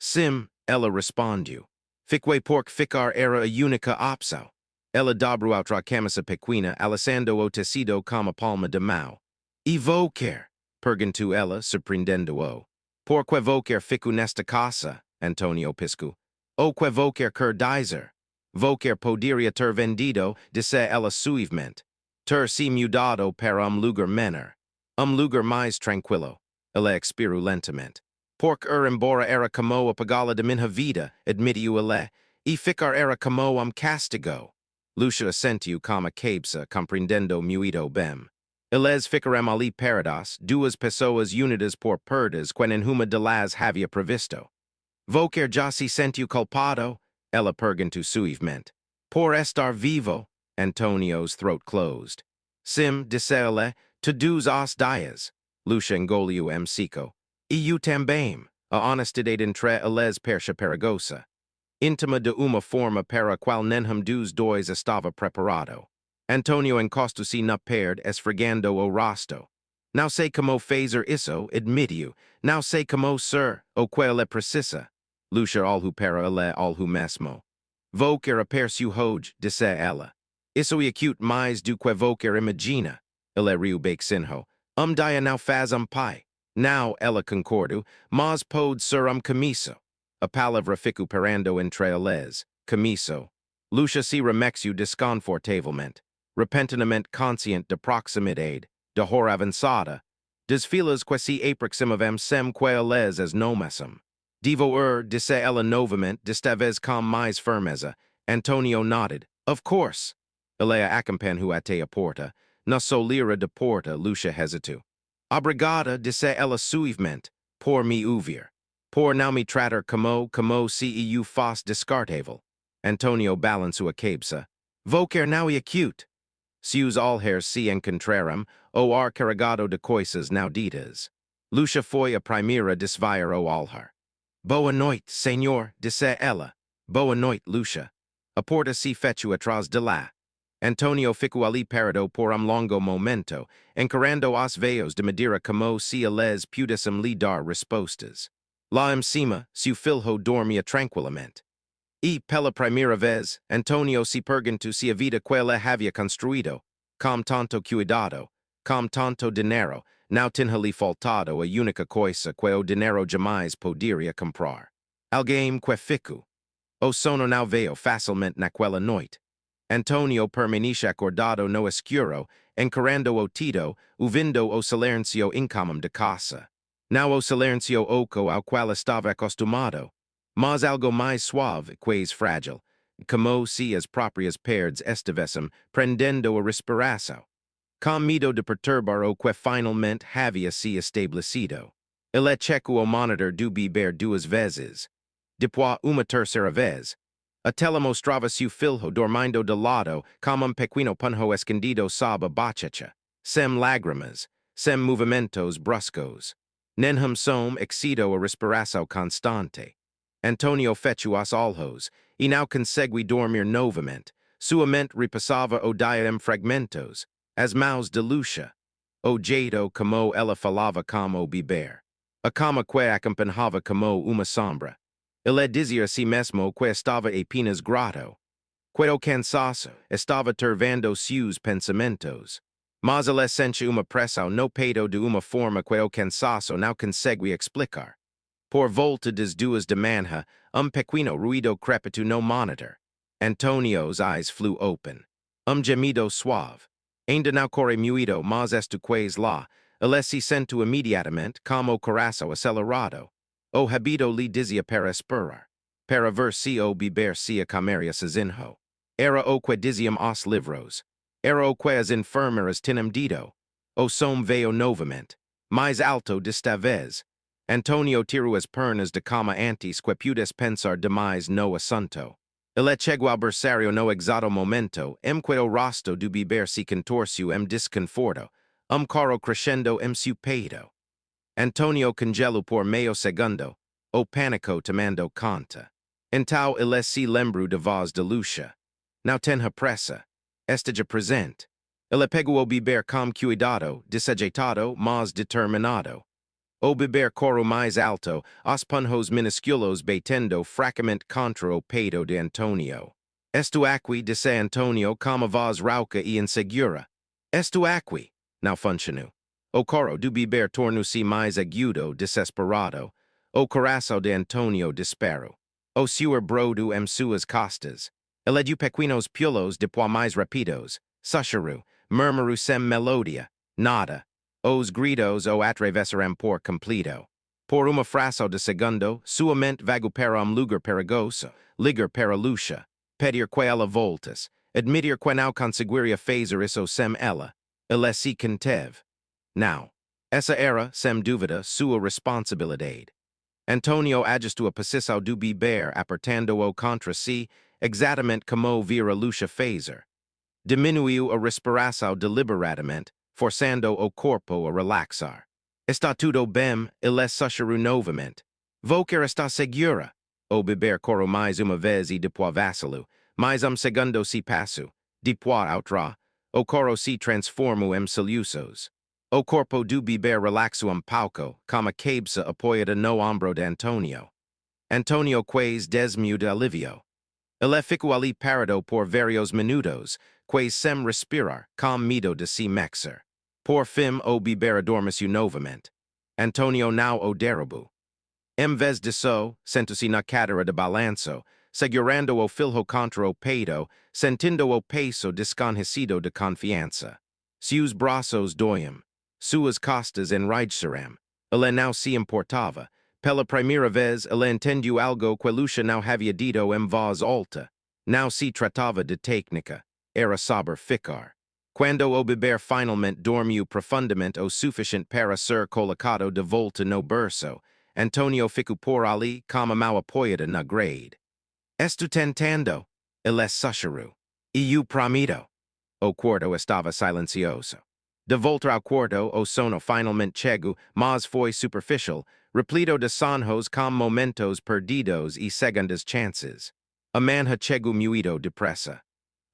Sim, ela respondeu. Fiquei porque ficar era a única opção. Ela dobrou outra camisa pequena, alçando o tecido com a palma de mão. E vou quer? Perguntou ela, surpreendendo-o. Por que vou quer fico nesta casa? Antonio piscou. O que vou quer dizer? Vou quer poderia ter vendido, disse ela suavemente. Ter se mudado para lugar menor. Lugar mais tranquilo. Ele expirou lentamente. Porque embora era como a pagala de minha vida, admitiu ele, e ficar era como castigo. Lucia assentiu com a cabeça, compreendendo muito bem. Eles ficaram ali paradas, duas pessoas unidas por perdas que nenhuma delas havia previsto. Vou quer já se sentiu culpado? Ela perguntou suavemente. Por estar vivo? Antonio's throat closed. Sim, disse ele, todos os dias. Lucia engoliu seco. E eu também. A honestidade entre eles percha perigosa. Íntima de uma forma para a qual nenhum dos dois estava preparado. Antonio encostou-se na parede, esfregando o rosto. Não sei como fazer isso, admitiu. Não sei como ser, o que ele precisa. Lucia olhou para ele olhou mesmo. Vou quer aperçu hoje, disse ela. Isso é acute mais do que vou quer imagina. Ele riu baixinho. Dia não faz pai. Não, ela concordou, mas pode ser camisa. a palavra ficu perando entre eles, camiso. Lucia si remexu disconfortavelmente, repentinamente conscient de proximidade, de hor avançada, des filas quasi aproximavem sem que eles as nomessem. Devo disse ela novamente desta vez com mais firmeza. Antonio nodded. Of course. Elea acompanhu até a porta. Na solira de porta, Lucia hesitou. Obrigada, disse ela suavemente. Por me ouvir. Por não me tratar como seu fos descartável. Antonio balançou a cabeça. Voquer não e acute. Seus olhos se encontraram, o ar carregado de coisas não ditas. Lucia foi a primeira desviar o olhar. Boa noite, senhor, disse ela. Boa noite, Lucia. A porta se fechou atrás de lá. Antonio ficou ali parado por longo momento, encarando os veios de madeira como se eles pudessem lhe dar respostas. Lá em cima, seu filho dormia tranquilamente. E, pela primeira vez, Antonio se perguntou se a vida que ele havia construído, com tanto cuidado, com tanto dinheiro, não tinha-lhe faltado a única coisa que o dinheiro jamais poderia comprar. Alguém que ficou. O sono não veio facilmente naquela noite. Antonio permanece acordado no escuro, encarando o teto, ouvindo o silêncio incomum de casa. Não o silêncio oco ao qual estava acostumado, mas algo mais suave, quase frágil, como se as próprias paredes estivessem prendendo a respiração. Com medo de perturbar o que finalmente havia se estabelecido. Ele checou o monitor do beber duas vezes. Depois uma terceira vez. A tela mostrava seu filho dormindo de lado como pequeno punho escondido sob a bochecha, sem lágrimas, sem movimentos bruscos. Nenhum som excedo a respiração constante. Antonio fechou os olhos, e não conseguiu dormir novamente. Sua mente repassava o dia em fragmentos, as mãos de Lucia, o jeito como ela falava como beber, a cama que acompanhava como uma sombra. Ele dizia a si mesmo que estava apenas grato, que o cansaço estava turvando seus pensamentos. Mas ele sentia uma pressão no peito de uma forma que o cansaço não conseguia explicar. Por volta das 2 da manhã, pequeno ruído crepitou no monitor. Antonio's eyes flew open. Gemido suave. Ainda não corre muito, mas esto quase lá. Ele se sentou imediatamente como o coração acelerado. O habito lhe dizia para esperar. Para ver se o beber se comeria sozinho. Era o que diziam os livros. Era o que as enfermeiras tinham dito. O som veio novamente. Mais alto desta vez. Antonio tirou as pernas de cama antes que pudesse pensar demais no assunto. Ele chegou ao berçário no exato momento em que o rosto do beber se contorceu em desconforto, coro crescendo em seu peito. Antonio congelou por meio segundo, o pânico tomando conta. Então ele se lembrou da voz de Lucia. Não tenha pressa, esteja presente. Ele pegou o beber com cuidado, desajeitado, mas determinado. O beber coro mais alto, os punhos minúsculos batendo fracamente contra o peito de Antonio. Esto aqui, disse Antonio com a voz rouca e insegura. Esto aqui, não funcionou. O coro do beber tornou-se mais agudo, desesperado. O coração de Antonio disparou. O suor brodo em suas costas. Ele deu pequenos pulos depois mais rápidos. Sussurrou, murmurou sem melodia. Nada. Os gritos o atravessaram por completo. Por uma fração de segundo, sua mente vagou para lugar perigoso, ligar para Lucia, pedir que ela voltasse, admitir que não conseguiria fazer isso sem ela. Ele se conteve. Não. Essa era, sem dúvida, sua responsabilidade. Antonio ajustou a posição do beber apertando-o contra si, exatamente como vira Lucia fazer. Diminuiu a respiração deliberadamente, forçando o corpo a relaxar. Está tudo bem, ele sussurrou novamente. Voquer está segura. O beber corou mais uma vez e depois vacilou. Mais segundo se passou. Depois outra. O coro se transformou em soluços. O corpo do beber relaxou pouco, como a cabeça apoiada no ombro de Antonio. Antonio quase desmaiou de alívio. Ele ficou ali parado por vários minutos, quase sem respirar, com medo de se mexer. Por fim, o beber adormeceu novamente. Antonio não o derrubou. Em vez disso, sento-se na cadeira de balanço, segurando o filho contra o peito, sentindo o peso desconhecido de confiança. Seus braços doem, suas costas enraideceram. Ele não se importava. Pela primeira vez, ele entendeu algo que Lucia não havia dito em voz alta. Não se tratava de técnica. Era sobre ficar. Quando o bebê finalmente dormiu profundamente o suficiente para ser colocado de volta no berço, Antonio ficou por ali como mal apoiado na grade. Estou tentando. Ele sussurrou. E eu prometo. O quarto estava silencioso. De volta ao quarto, o sono finalmente chegou, mas foi superficial, repleto de sonhos com momentos perdidos e segundas chances. A manhã chegou muito depressa.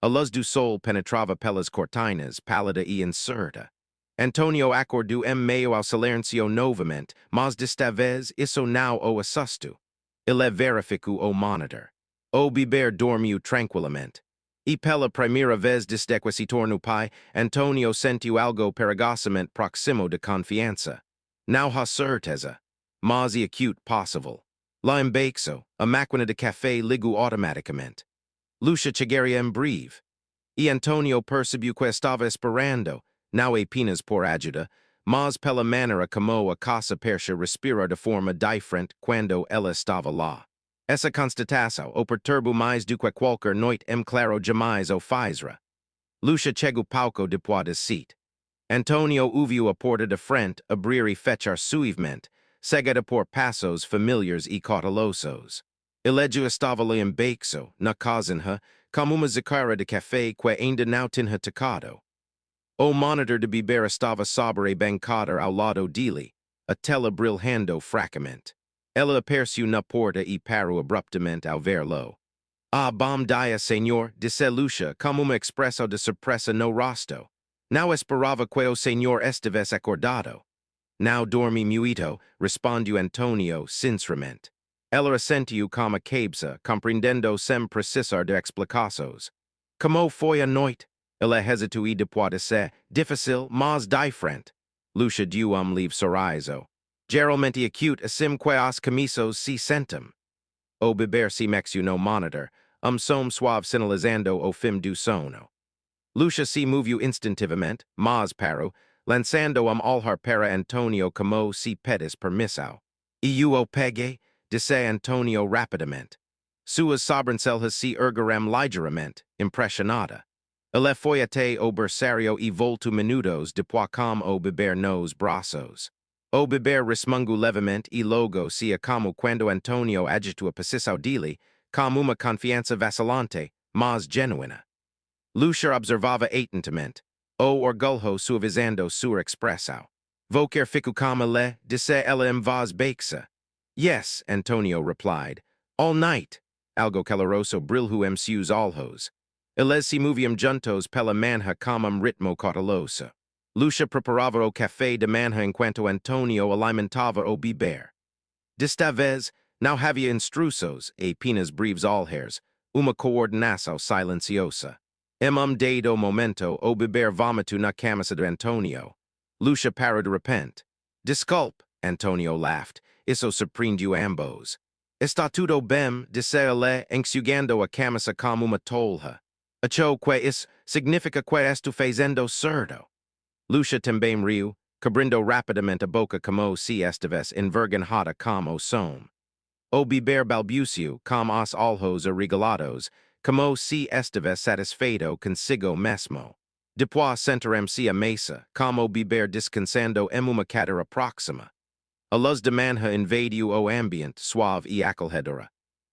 A luz do sol penetrava pelas cortinas, pálida e incerta. Antonio acordou em meio ao silêncio novamente, mas desta vez isso não o assustou. Ele verificou o monitor. O bebê dormiu tranquilamente. E pela primeira vez desde que se tornou pai, Antonio sentiu algo perigosamente próximo de confiança. Não há certeza, mas é acute possível. Lá embaixo, a máquina de café ligou automaticamente. Lucia chegaria em breve. E Antonio percebeu que estava esperando, não apenas por ajuda, mas pela maneira como a casa percha respirar de forma diferente quando ela estava lá. Essa constatação o perturbou mais do que qualquer noite em claro jamais o fazera. Lucia chegou pouco depois da cita. Antonio ouviu a porta de frente abrir e fechar suavemente, seguida por passos familiares e cautelosos. Ele já estava ali embaixo, na cozinha, como uma xícara de café que ainda não tinha tocado. O monitor de beber estava sobre a bancada ao lado dele, a tela brilhando fracamente. Ela apareceu na porta e parou abruptamente ao ver-lo. Ah, bom dia, senhor, disse Lucia, com uma expressão de surpresa no rosto. Não esperava que o senhor estivesse acordado. Não dormi muito, respondeu Antonio sinceramente. Ela assentiu com a cabeça, compreendendo sem precisar de explicações. Como foi a noite? Ela hesitou e depois disse, difícil, mas diferente. Lucia deu leve sorriso. Geralmente acute assim que os comissos se sentem. O bebê se mexeu no monitor, som suave sinalizando o fim do sono. Lucia se moveu instintivamente, mas parou, lançando olhar para Antonio como se pedisse permissão. E eu o peguei, disse Antonio rapidamente. Suas sobrancelhas se ergueram ligeiramente, impressionada. Ele foi até o berçário e voltou minutos depois com o bebê nos braços. O bebê resmungou levemente e logo se acalmou quando Antonio agitou a posição dele, com uma confiança vacilante, mas genuína. Lucia observava atentamente, o orgulho suavizando sua expressão. Vou quer fico com ele, disse ela em voz baixa. Yes, Antonio replied. All night. Algo caloroso brilhou em seus olhos. Eles se moviam juntos pela manhã com ritmo cauteloso. Lucia preparava o café de manhã enquanto Antonio alimentava o bebê. Desta vez, não havia instruções, apenas breves olhares, uma coordenação silenciosa. Em dado momento, o bebê vomitou na camisa de Antonio. Lucia parou de repente. Desculpe, Antonio laughed. Isso surpreendeu ambos. Está tudo bem, disse ele, enxugando a camisa como uma tolha. Acho que isso significa que estou fazendo certo. Lucia também riu, cobrindo rapidamente a boca como se estivesse envergonhada como o som. O bebê balbuciou, com os olhos arregalados, como se estivesse satisfeito consigo mesmo. Depois sentaram-se à mesa, com o bebê descansando em uma cadeira próxima. A luz de manhã invadiu o ambiente suave e acolhedora.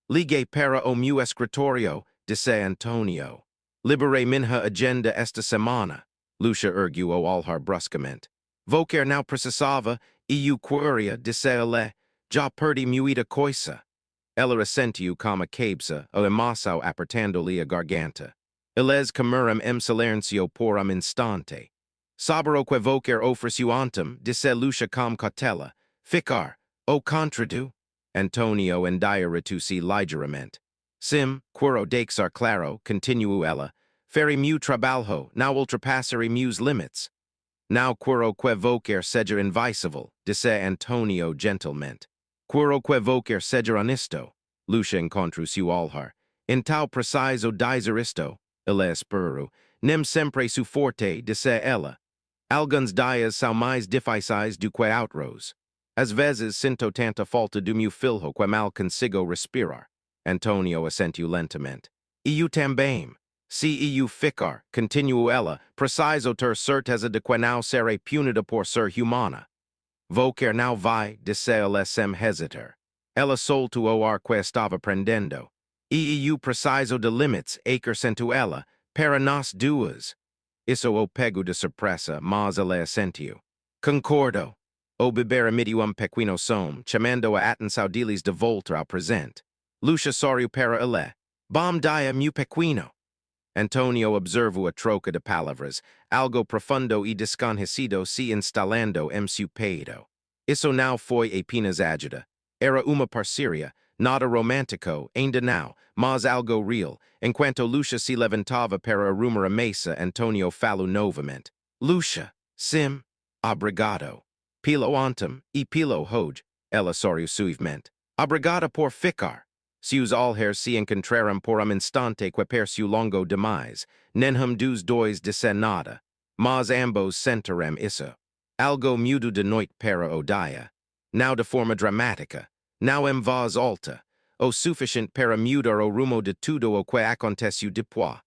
Liguei para o meu escritório, disse Antonio. Liberei minha agenda esta semana. Lucia ergueu o olhar bruscamente. Vou quer não precisava, e eu queria, disse ele, já perdi muita coisa. Ela assentiu com a cabeça, a emoção apertando-lhe a garganta. Eles comeram em silêncio por instante. Sabe o que vou quer oferecer ontem, disse Lucia com cautela. Ficar, o contrado? Antonio endireitou-se ligeiramente. Sim, quero deixar claro, continuou ela. Farei meu trabalho, não ultrapassarei meus limites. Não quero que vou quer seja invisível, disse Antonio gentilmente. Quoroque vocer segeranisto, Lucia encontrus u alhar, in tal preciso diseristo, ille esperu, nem sempre su forte disse ella, alguns dias sau mais difficis duque outros. Às vezes sinto tanta falta do meu filho que mal consigo respirar. Antonio assentiu lentamente. Eu também. Se eu ficar, continuou ela, preciso ter certeza de que não serei punida por ser humana. Vou quer não vai, disse ela sem hesitar. Ela soltou o ar que estava prendendo. E eu preciso de limites, acrescentou ela, para nós duas. Isso o pego de surpresa, mas ela assentiu. Concordo. O beber emitiu pequeno som, chamando a atenção deles de volta ao presente. Lucia sorriu para ele. Bom dia, meu pequeno. Antonio observou a troca de palavras, algo profundo e desconhecido se instalando em seu peito. Isso não foi apenas agita. Era uma parceria, nada romântico, ainda não, mas algo real. Enquanto Lucia se levantava para arrumar a mesa, Antonio falou novamente. Lucia, sim, obrigado. Pelo ontem e pelo hoje, ela sorriu suavemente. Obrigada por ficar. Se os olhos se encontraram por instante que pareceu longo demais, nenhum dos dois disse nada, mas ambos sentiram isso. Algo mudo de noite para o dia. Não de forma dramática, não em voz alta, o suficiente para mudar o rumo de tudo o que aconteceu depois.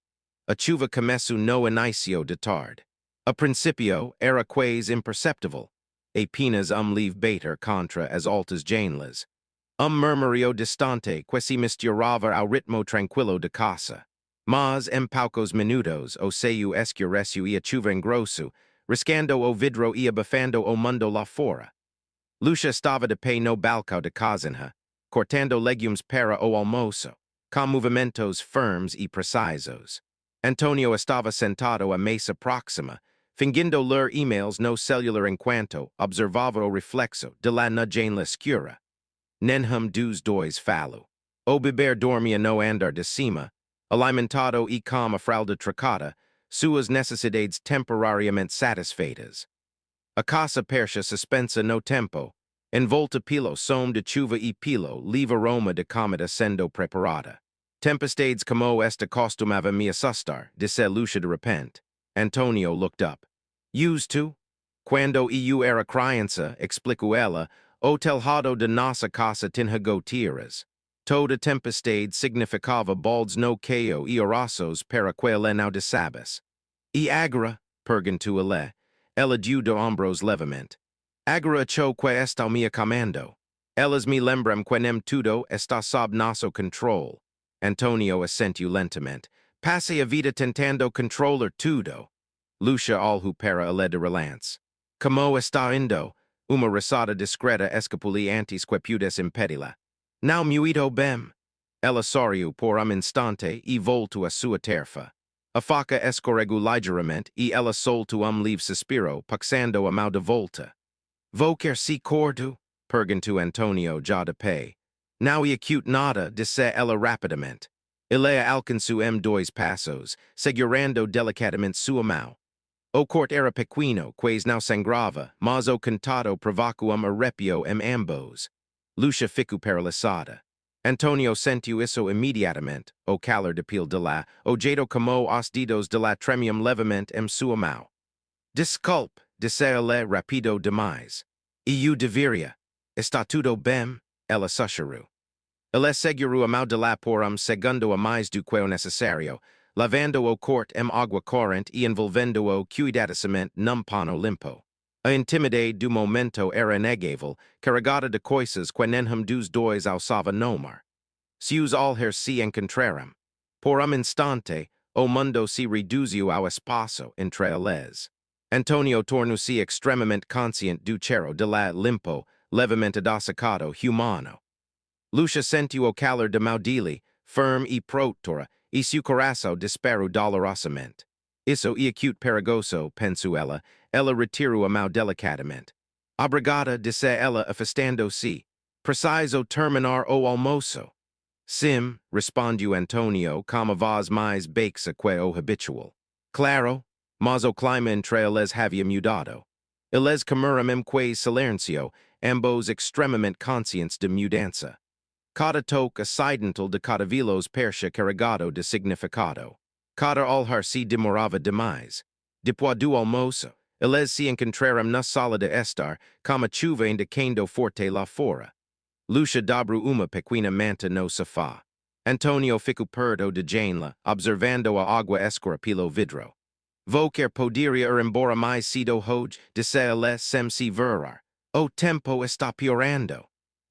A chuva começou no início de tarde. A princípio era quase imperceptível, apenas leve bater contra as altas janelas. Murmurio distante que se misturava ao ritmo tranquilo de casa. Mas em poucos minutos o seu escureceu e a chuva engrosso, riscando o vidro e abafando o mundo lá fora. Lucia estava de pé no balcão de cozinha, cortando legumes para o almoço, com movimentos firmes e precisos. Antonio estava sentado à mesa próxima, fingindo ler e-mails no celular enquanto observava o reflexo de lá na janela escura. Nenhum dos dois falou. O beber dormia no andar de cima, alimentado e com a fralda trocada, suas necessidades temporariamente satisfeitas. A casa percha suspensa no tempo, envolta pelo som de chuva e pelo livre aroma de comida sendo preparada. Tempestades como esta costumava me assustar, disse Lucia de repente. Antonio looked up. Used to? Quando eu era criança, explicou ela, o telhado de nossa casa tinha gotíeras. Toda tempestade significava baldes no caio e oraços para que ele não desabas. E agora, perguntou ele, ela deu de ombros levemente. Agora acho que está me acamando. Elas me lembram que nem tudo está sob nosso controle. Antonio assentiu lentamente. Passe a vida tentando controlar tudo. Lucia olhou para ele de relance. Como está indo? Uma risada discreta escapuli antes que pudesse impedi-la. Não muito bem. Ela sorriu por instante e voltou a sua terfa. A faca escorregou ligeiramente e ela soltou leve suspiro, passando a mão de volta. Vou quer se cordo? Perguntou Antonio já de pé. Não e acute nada, disse ela rapidamente. Ele alcançou dois passos, segurando delicadamente sua mão. O corte era pequeno, quase não sangrava, mas o cantado provocou arrepio em ambos. Lucia ficou paralisada. Antonio sentiu isso imediatamente, o calor de pele de lá, o jeito como os dedos de lá tremiam levemente em sua mão. Desculpe, disse ele rápido demais. Eu deveria. Está tudo bem? Ela sussurrou. Ele segurou a mão de lá por segundo a mais do que o necessário, lavando o corte em água corrente e envolvendo-o cuidadosamente num pano limpo. A intimidade do momento era inegável, carregada de coisas que nenhum dos dois ousava nomar. Se os olhos se encontraram. Por instante, o mundo se reduziu ao espaço entre eles. Antonio tornou-se extremamente consciente do cheiro de lá limpo, levemente adocicado humano. Lucia sentiu o calor de mão dele, firme e protetora, e seu coração disparou dolorosamente. Isso é acute perigoso, pensou ela retirou a mão delicadamente. Obrigada, disse ela afastando-se. Preciso terminar o almoço. Sim, respondeu Antonio com a voz mais baixa que o habitual. Claro, mas o clima entre eles havia mudado. Eles comeram em quase silêncio, ambos extremament conscience de mudança. Cada toque acidental de cada vilos persia carregado de significado. Cada alhar si demorava demais. Depois do almoço, eles se encontraram na sala de estar, como chuva indicando forte lá fora. Lucia dabru uma pequena manta no sofá. Antonio ficou perto de janela, observando a água escura pelo vidro. Vou quer poderia ir embora mais cedo hoje, disse ele sem se virar. O tempo está piorando.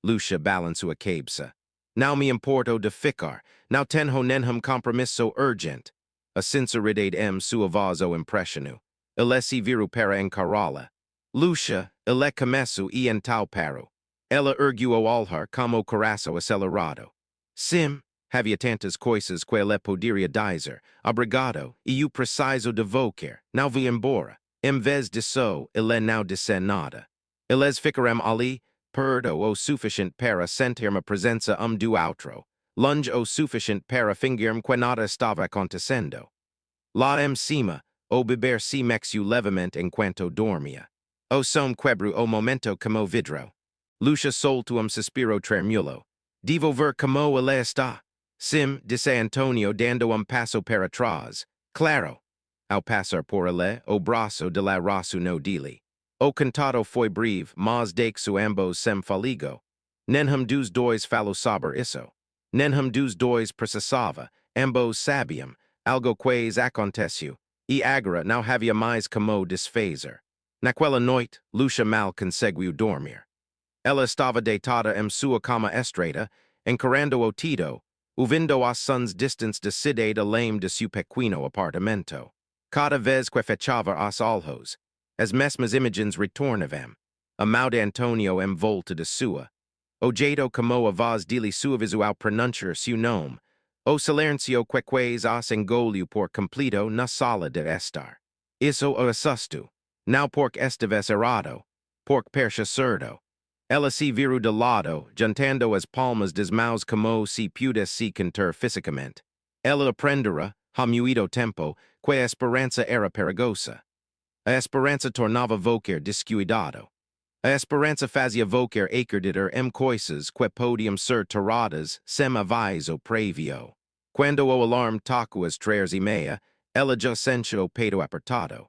Lucia balançou a cabeça. Não me importo de ficar, não tenho nenhum compromisso urgente. A sinceridade sua voz o impressionou. Ele se virou para encará-la. Lucia, ele começou e então parou. Ela ergueu o olhar como coração acelerado. Sim, havia tantas coisas que ele poderia dizer. Obrigado, e eu preciso de vocar. Não vou embora. Em vez disso, ele não disse nada. Eles ficaram ali, perto o suficiente para sentir a presença do outro. Longe o suficiente para fingir que nada estava acontecendo. Lá em cima, o bebê se mexeu levemente enquanto dormia. O som quebrou o momento como vidro. Lucia soltou suspiro tremulo. Devo ver como ele está. Sim, disse Antonio dando passo para trás. Claro. Ao passar por ele, o braço de la raço no dele. O cantado foi breve, mas deixou ambos sem faligo. Nenhum dos dois falou sobre isso. Nenhum dos dois precisava, ambos sabiam, algo que aconteceu, e agora não havia mais como desfazer. Naquela noite, Lucia mal conseguiu dormir. Ela estava deitada em sua cama estreita, encarando o teto, ouvindo as sons distantes de cidade além de seu pequeno apartamento. Cada vez que fechava os olhos, as mesmas imagens retornavam. A mão de Antonio em volta de sua. O jeito como a voz dele suavizou ao pronunciar seu nome. O silêncio que os engoliu por completo na sala de estar. Isso o assustou. Não porque estivesse errado, porque percha surdo. Ela se virou de lado, juntando as palmas das mãos como se pudesse cantar fisicamente. Ela aprendera, ha muito tempo, que a esperança era perigosa. A esperança tornava vocar descuidado. A esperança fazia vocar acreditar em coisas que podiam ser tiradas sem aviso prévio. Quando o alarme tocou às 3:30, ela já sentiu o peito apertado.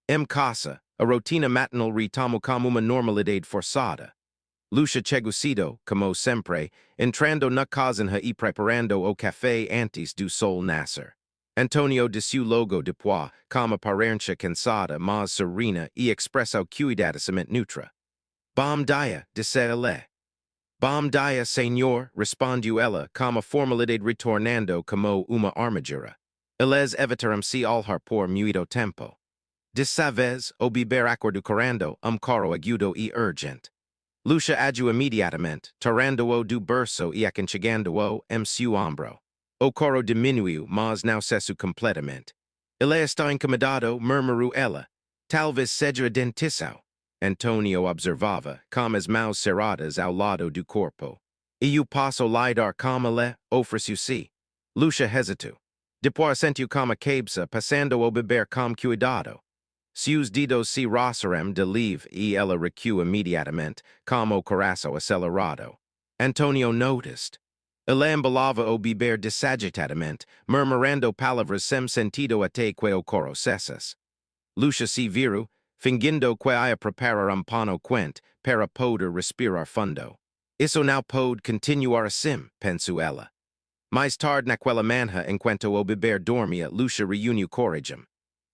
Em casa, a rotina matinal retomou como uma normalidade forçada. Lucia chegou cedo, como sempre, entrando na cozinha e preparando o café antes do sol nascer. Antonio desceu logo depois, com aparência cansada, mas serena e expressou cuidadosamente neutra. Bom dia, disse ele. Bom dia, senhor, respondeu ela, com a formalidade retornando como uma armadura. Eles evitaram-se olhar por muito tempo. Dessa vez, o bebê acordou correndo, coro agudo e urgente. Lucia agiu imediatamente, tirando-o do berço e aconchegando-o em seu ombro. O coro diminuiu, mas não cessou completamente. Ele está incomodado, murmurou ela. Talvez seja dentição. Antonio observava, com as mãos cerradas ao lado do corpo. E eu posso lidar com ele, ofereceu-se. Lucia hesitou. Depois sentiu como a cabeça, passando o bebê com cuidado. Seus dedos se roçaram de leve e ela recuou imediatamente, com o coração acelerado. Antonio noticed. Ele embalava o bebê desagitadamente, murmurando palavras sem sentido até que o coro cessasse. Lucia se virou, fingindo que ia preparar pano quente para poder respirar fundo. Isso não pode continuar assim, pensou ela. Mais tarde naquela manhã, enquanto o bebê dormia, Lucia reuniu coragem.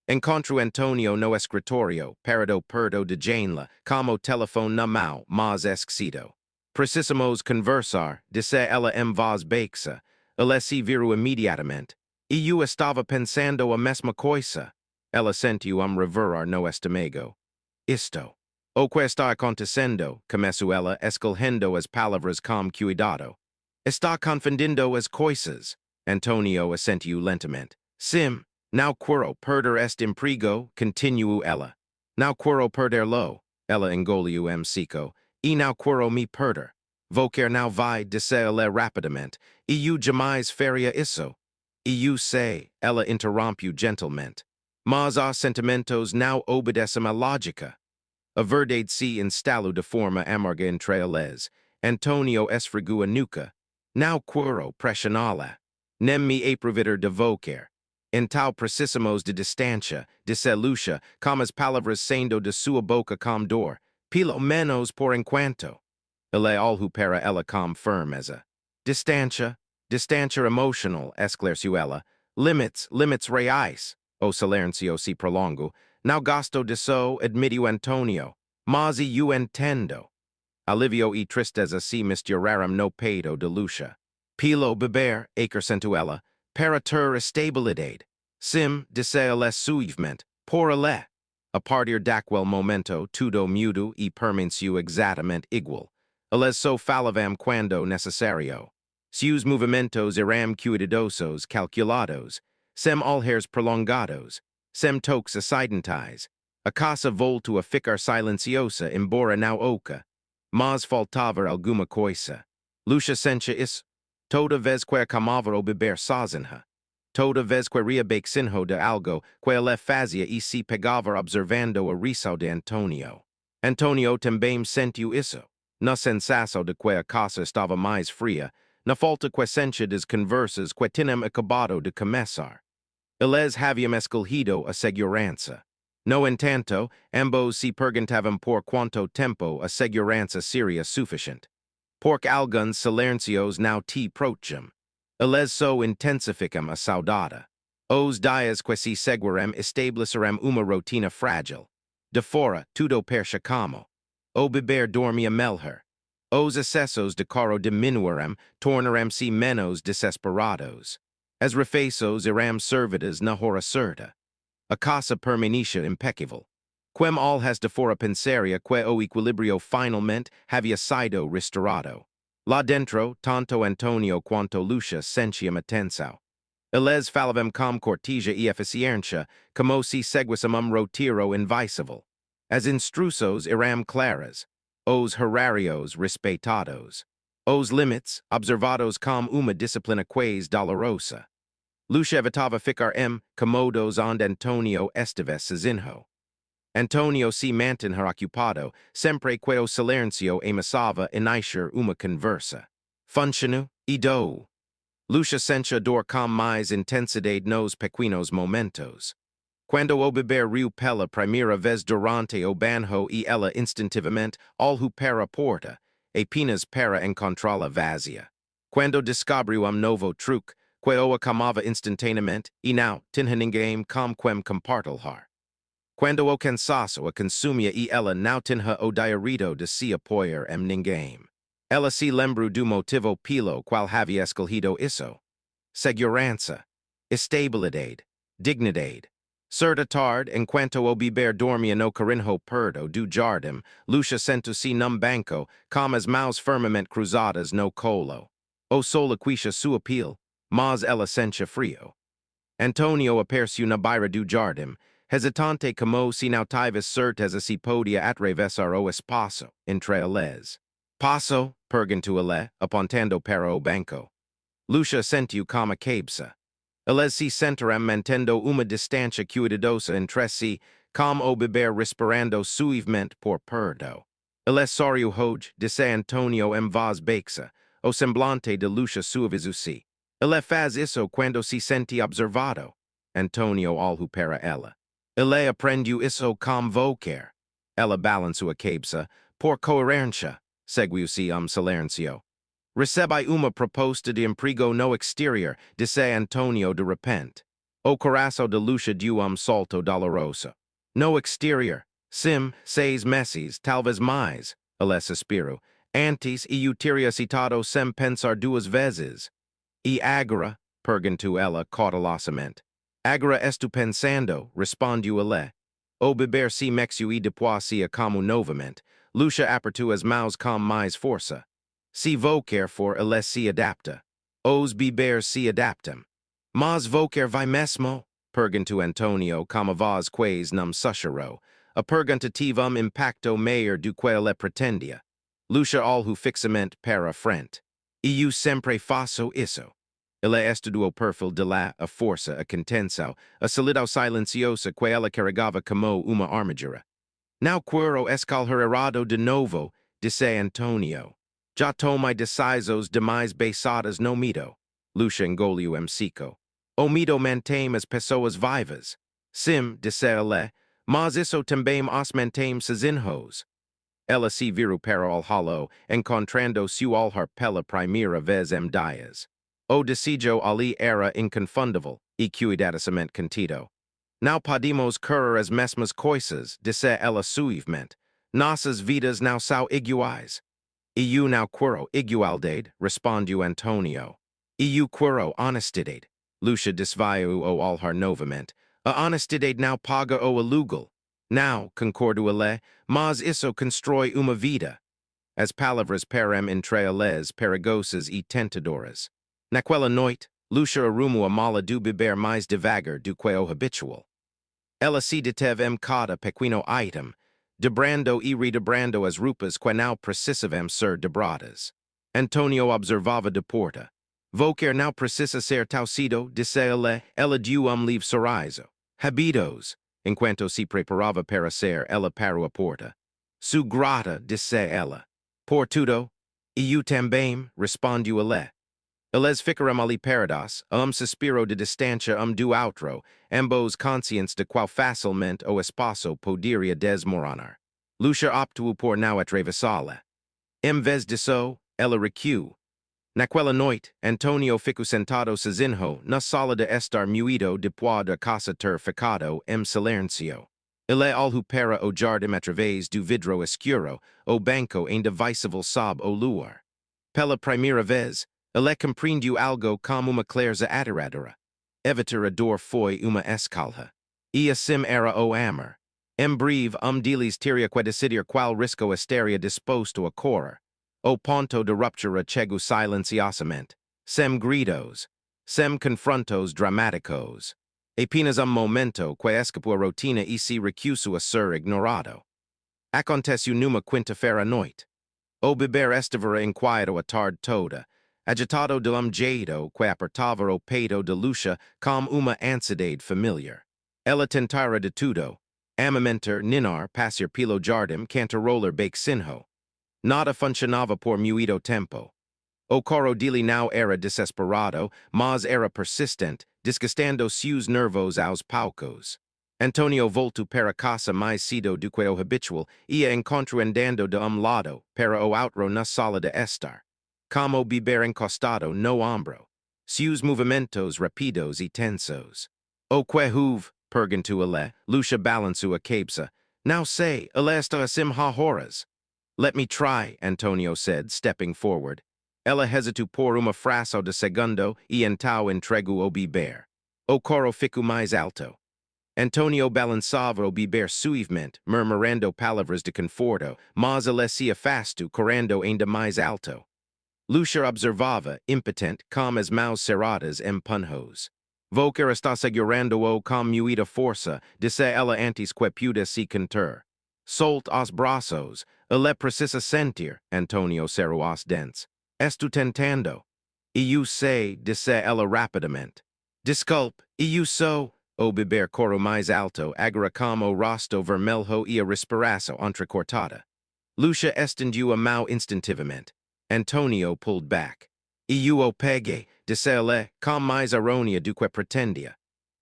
Encontrou Antonio no escritório, parado perto de janela, com o telefone na mão, mas esquecido. Precisamos conversar, disse ela em voz baixa. Ele se virou imediatamente. E eu estava pensando a mesma coisa. Ela sentiu reverar no estômago. Isto. O que está acontecendo, começou ela, escolhendo as palavras com cuidado. Está confundindo as coisas. Antonio assentiu lentamente. Sim. Não quero perder este emprego, continuou ela. Não quero perder-lo, ela engoliu seco, e não quero me perder. Vou quer não vai, disse ele rapidamente, e eu jamais faria isso. E eu sei, ela interrompeu gentilmente. Mas os sentimentos não obedecem à lógica. A verdade se instalo de forma amarga entre eles, Antonio esfregua nuca, now quero pressionala, nem me aprovitar de vocer, em tal precissimos de distancia, disse Lucia, como as palavras saindo de sua boca com dor, pelo menos por enquanto. Ele alhu para ela com firmeza. Distancia emotional, esclareceu ela, limits reais, o silencio se prolongo, now gasto disso admitiu Antonio, mas eu entendo. Alivio e tristeza se misturaram no peito de Lucia. Pelo beber, acrescentou ela, para ter estabilidade. Sim, disse ele suavemente, por ele. A partir daquele momento, tudo mudo e permaneceu exatamente igual. Eles só falavam quando necessário. Seus movimentos eram cuidadosos, calculados, sem olhares prolongados, sem toques acidentais. A casa voltou a ficar silenciosa, embora não oca. Mas faltava alguma coisa. Lucia sentia isso. Toda vez que acamava o beber sozinha. Toda vez que ria sinho de algo que ele fazia e se pegava observando a riso de Antonio. Antonio também sentiu isso. Na sensação de que a casa estava mais fria, na falta que sentia das conversas que tinham acabado de começar. Eles haviam escolhido a segurança. No entanto, ambos se perguntavam por quanto tempo a segurança seria suficiente. Porque alguns silencios não te protegem. Eles só intensificam a saudade. Os dias que se seguirão estabelecerão uma rotina frágil. De fora, tudo perchacamo. O beber dormia melhor. Os excessos de caro diminuirão, tornarão-se menos desesperados. As refeições irão servidas na hora certa. A casa permanecia impecável. Quem all has de fora pensaria que o equilibrio finalmente havia sido restaurado. Lá dentro, tanto Antonio quanto Lucia sentiam atenção. Eles falavam com cortesia e eficiência, como se seguissem rotiro invisível. As instruções eram claras. Os horários respeitados. Os limites observados com uma disciplina quase dolorosa. Lucia evitava ficar comodos onde Antonio estivesse sozinho. Antonio se mantinha ocupado, sempre que o silencio ameaçava iniciar uma conversa. Funcionou, e do. Lucia sentia dor com mais intensidade nos pequenos momentos. Quando o beber riu pela primeira vez durante o banho e ela instintivamente olhou para a porta, apenas para encontrá-la vazia. Quando descobriu novo truque, que o acalmava instantaneamente, e não tinha ninguém com quem compartilhar. Quando o cansaço a consumia e ela não tinha o direito de se apoiar ninguém. Ela se lembrou do motivo pelo qual havia escolhido isso. Segurança, estabilidade, dignidade. Certa tarde, enquanto o beber dormia no carinho perto do jardim, Lucia sentou-se num banco, com as mãos firmemente cruzadas no colo. O sol aquecia sua pele, mas ela sentia frio. Antonio apareceu na beira do jardim, hesitante como se não tivesse certeza se podia atravessar o espaço entre eles. Passo? Perguntou ele, apontando para o banco. Lucia sentiu como a cabeça. Eles se sentaram mantendo uma distância cuidadosa entre si, como o beber respirando suavemente por perto. Eles sorriu hoje, disse Antonio em voz baixa, o semblante de Lucia suavizou-se. Ele faz isso quando se sente observado. Antonio olhou para ela. Ele aprendeu isso com vocer. Ela balançou a cabeça. Por coerência, seguiu-se silencio. Recebe uma proposta de emprego no exterior, disse Antonio de repente. O coração de Lucia deu salto doloroso. No exterior, sim, 6 meses, talvez mais, ele suspirou. Antes eu teria citado sem pensar 2 vezes. E agora? Perguntou ela cautelosamente. Agora estou pensando, respondeu ele. O beber se mexeu e depois se acalmou novamente. Lucia apertou as mãos com mais força. Se vocer for ele se adapta. Os beberes se adaptam. Mas vocer vai mesmo? Perguntou Antonio com a voz quase num sussurro. A pergunta teve impacto maior do que ele pretendia. Lucia olhou fixamente para a frente. E eu sempre faço isso. Ele estudou o perfil de lá, a força, a contenção, a solidão silenciosa que ela carregava como uma armadura. Now quiero escalherado de novo, dice Antonio. Já tomai decisões demais besadas no mito. Lucia engoliu emsico. O mito mantém as pessoas vivas. Sim, disse ele, mas isso também os mantém sozinhos. Ela se viru para o halo, encontrando seu olhar pela primeira vez em dias. O desejo ali era inconfundível e cuidadosamente contido. Não podemos querer as mesmas coisas, disse ela suavemente. Nossas vidas não são iguais. Eu não quero igualdade, respondeu Antonio. Eu quero honestidade. Lucia desviou o olhar novamente. A honestidade não paga o aluguel. Não, concordou ele, mas isso constrói uma vida. As palavras param entre eles perigosas e tentadoras. Naquela noite, Lucia arrumou a mala do beber mais devagar do que o habitual. Ela se deteve cada pequeno item, debrando e redebrando as roupas que não precisavam ser debradas. Antonio observava de porta. Qualquer não precisa ser taucido, disse ele, ela deu livre sorriso. Habitos, enquanto se preparava para sair, ela parou a porta. Su grata, disse ela. Por tudo, eu também, respondeu ele. Eles ficaram ali parados, suspiro de distância do outro, ambos conscientes de qual facilmente o espaço poderia desmoronar. Lucia optou por não atravessá-la. Em vez disso, ela recuou. Naquela noite, Antonio ficou sentado sozinho na sala de estar muido depois da casa ter ficado em silêncio. Ele olhou para o jardim através do vidro escuro, o banco ainda visível sob o luar. Pela primeira vez, ele compreendeu algo como uma clareza aterradora. Evitar a dor foi uma escalha. E assim era o amor. Em breve, deles teria que decidir qual risco estaria disposto a correr. O ponto de ruptura chegou silenciosamente. Sem gritos. Sem confrontos dramáticos. Apenas momento que escapou a rotina e se recusou a ser ignorado. Aconteceu numa quinta-feira à noite. O beber estava inquieto a tarde toda, agitado de jeito que apertava o peito de Lucia como uma ansiedade familiar. Ela tentara de tudo, amamentar, ninar, passear pelo jardim, cantarolar beicinho. Nada funcionava por muito tempo. O coro dele não era desesperado, mas era persistente, desgastando seus nervos aos poucos. Antonio voltou para casa mais cedo do que o habitual e a encontrou andando de lado para o outro na sala de estar. Como beber encostado no ombro. Seus movimentos rápidos e tensos. O que houve? Perguntou ele. Lucia balançou a cabeça. Não sei, ele está assim há horas. Let me try, Antonio said, stepping forward. Ela hesitou por uma fração de segundo e então entregou o beber. O coro ficou mais alto. Antonio balançava o beber suavemente, murmurando palavras de conforto, mas ele se afastou, correndo ainda mais alto. Lucia observava, impotente, com as mãos cerradas em punhos. Volker está segurando-o com muita força, disse ela antes que pudesse conter. Solte os braços, ele precisa sentir, Antonio cerrou os dentes. Estou tentando. Eu sei, disse ela rapidamente. Desculpe, eu sou... O beber coro mais alto, agora como rosto vermelho e a respiração entrecortada. Lucia estendeu a mão instintivamente. Antonio pulled back. Eu o peguei, disse ele, com mais ironia do que pretendia.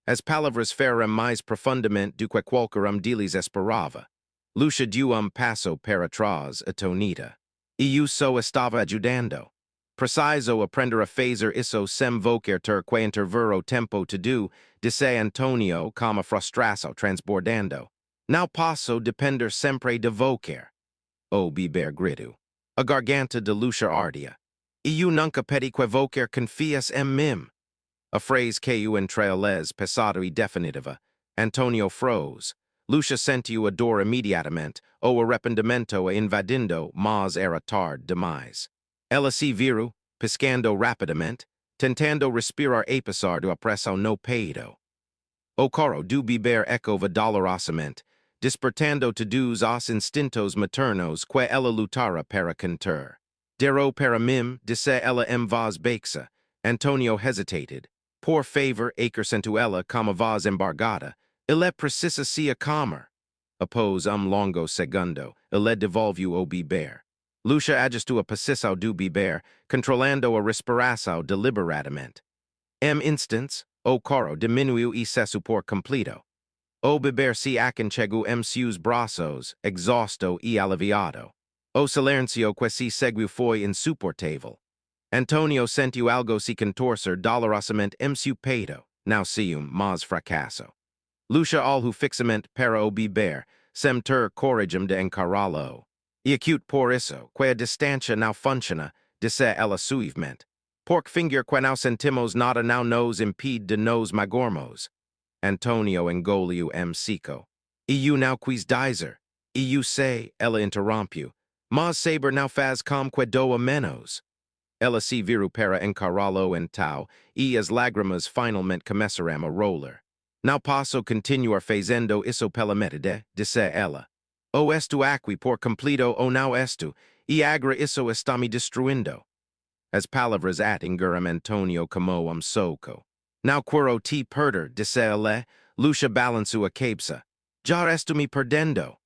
As palavras feriam mais profundamente do que qualquer deles esperava. Lucia deu passo para trás, atonida. Eu só estava ajudando. Preciso aprender a fazer isso sem qualquer ter que intervir o tempo todo, disse Antonio com a frustração transbordando. Não posso depender sempre de qualquer. O beber gritou. A garganta de Lucia ardia. Eu nunca pedi que qualquer confias em mim. A frase caiu entre eles pesada e definitiva. Antonio froze. Lucia sentiu a dor imediatamente, o arrependimento a invadindo, mas era tarde demais. Ela se virou, piscando rapidamente, tentando respirar apesar da opressão no peito. O coro do beber ecoava dolorosamente, despertando todos os instintos maternos que ela lutara para conter. Dero para mim, disse ela em voz baixa. Antonio hesitated. Por favor, acrescentou ela com a voz embargada. Ele precisa se acalmar. Oppose longo segundo, ele devolvu o biber. Lucia adjustu a passisao do biber, controlando a respiração deliberadamente. Instance, o coro diminuiu e cessu por completo. O biber se aconchegu seus braços, exausto e aliviado. O silêncio que se seguiu foi insuportável. Antonio sentiu algo se contorcer dolorosamente seu peito, não cium, mas fracasso. Lucia alhu fixamente para o biber, sem ter coragem de encará-lo. E acute por isso, que a distância não funciona, disse ela suavemente. Porque fingir que não sentimos nada não nos impede de nos magormos. Antonio engoliu seco. Eu não quis dizer. Eu sei, ela interrompiu. Mas saber não faz com que doa menos. Ela se viru para encará-lo então, e as lágrimas finalmente começaram a rolar. Não posso continuar fazendo isso pela metade, disse ela. O estu aqui por completo ou não estu, e agora isso está me destruindo. As palavras atingiram Antonio como soco. Não quero te perder, disse ele, Lucia balançou a cabeça. Já estu me perdendo.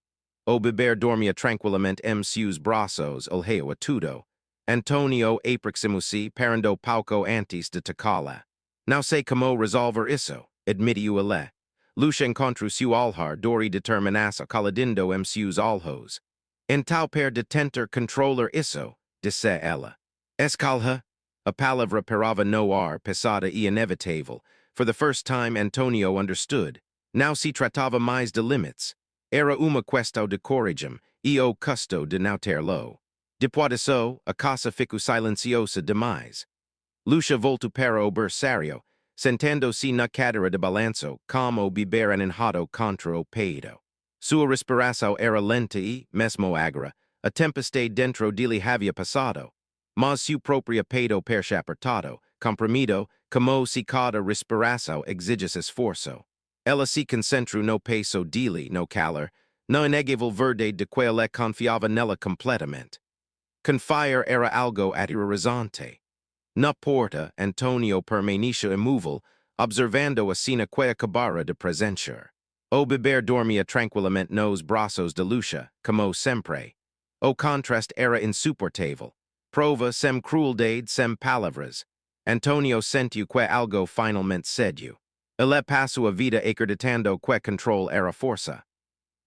O beber dormia tranquilamente seus braços, olheu a tudo. Antonio aproximou-se, parando pouco antes de tocá-la. Não sei como resolver isso, admitiu ele. Lucia encontrou seu olhar dori determinaça coladindo seus olhos. Então per de tentar controlar isso, disse ela. Escalha, a palavra parava no ar, pesada e inevitável. For the first time, Antonio understood. Now se tratava mais de limites. Era uma questão de coragem, e o custo de não ter-lo. Depois disso, a casa ficou silenciosa demais. Lucia voltou para o berçário, sentando-se na cadeira de balanço, como biber enenjado contra o peito. Sua respiração era lenta e, mesmo agora, a tempestade dentro dele havia passado. Mas seu próprio peito perche apertado, comprimido, como se cada respiração exigisse esforço. Ela se concentrou no peso dele, no calor, na inegável verdade de que ele confiava nela completamente. Confiar era algo aterrorizante. Na porta, Antonio permaneceu imóvel, observando a cena que acabara de presenciar. O beber dormia tranquilamente nos braços de Lucia, como sempre. O contraste era insuportável. Prova sem crueldade, sem palavras. Antonio sentiu que algo finalmente cediu. Ele passou a vida acreditando que controle era força.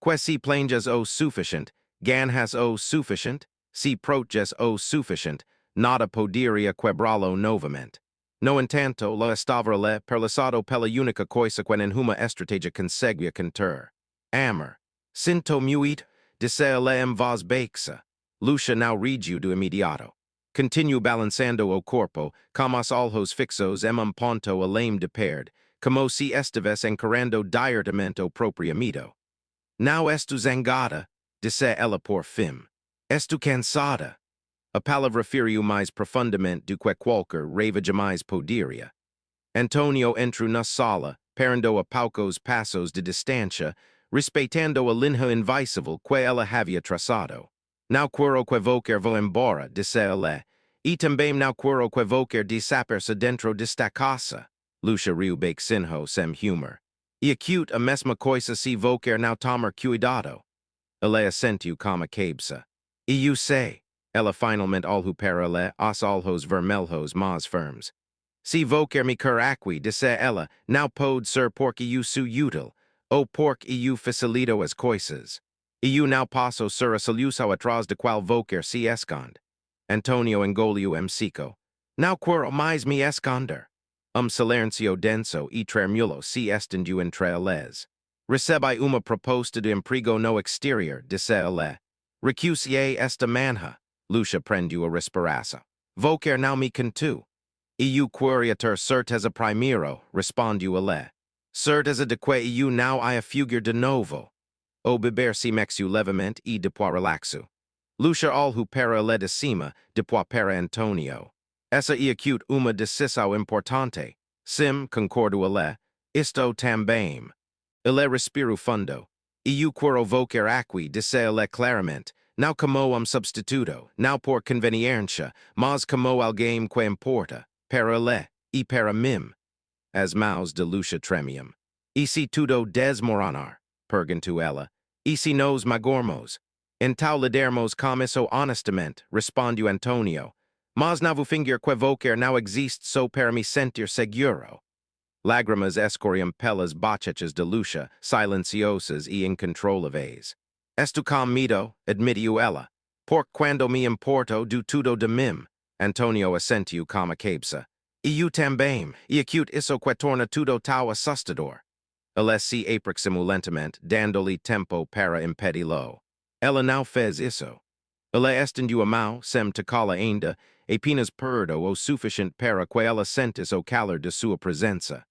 Que se planjas o suficiente, ganhas o suficiente, se proteges o suficiente, nada poderia quebrá-lo novamente. No entanto, lo estava perlaçado pela única coisa que nenhuma estratégia conseguia conter. Amor. Sinto muito, disse ele em voz baixa. Lucia não reagiu de imediato. Continuou balançando o corpo, com os olhos fixos em ponto além de perde, como se estivesse encarando diretamente o próprio medo. Não estu zangada, disse ela por fim. Estu cansada. A palavra feriu mais profundamente do que qualquer raiva jamais poderia. Antonio entrou na sala, parando a poucos passos de distância, respeitando a linha invisível que ela havia traçado. Não quero que você vá embora, disse ele, e também não quero que você desapareça dentro desta casa. Lucia riu baixinho sem humor. E acute a mesma coisa se você não tomar cuidado. Ele assentiu com a cabeça. E eu sei. Ela finalmente olhou para ele, os olhos vermelhos mas firmes. Se você me quer aqui, disse ela, não pode ser porque eu sou útil, ou porque eu facilito as coisas. Eu não posso ser a solução atrás de qual você se esconde. Antonio engoliu seco. Não quero mais me esconder. Silêncio denso e tremulo se estendiu entre eles. Recebi uma proposta de emprego no exterior, disse ele. Recusei esta manhã. Lucia prendeu a respiração. Você não me contou. Eu queria ter certeza primeiro, respondeu ele. Certeza de que eu não ia fugir de novo. O beber se mexeu levemente e depois relaxou. Lucia olhou para ele de cima, depois para Antonio. Essa é acute uma decisão importante. Sim, concordou ele. Isto também. Ele respirou fundo. Eu quero você aqui, disse ele claramente. Não como substituto, não por conveniência, mas como alguém que importa, para ele e para mim. As mãos de Lucia tremiam. E se tudo desmoronar? Perguntou ela. E si nos magormos. En tal lidermos com isso honestamente, respondiu Antonio. Mas navu fingir que vocer não existe so para me sentir seguro. Lágrimas escoriam pelas bochechas de Lucia, silenciosas e incontroláveis. Estu com medo, admitiu ela. Por quando me importo do tudo de mim. Antonio assentiu com a cabeça. E eu também, e acute isso que torna tudo tão assustador. Ela se aproximou lentamente, dando-lhe tempo para impedi-lo. Ela não fez isso. Ela estendeu a mão, sem tocá-la ainda, apenas perdo o suficiente para que ela sentisse o calor de sua presença.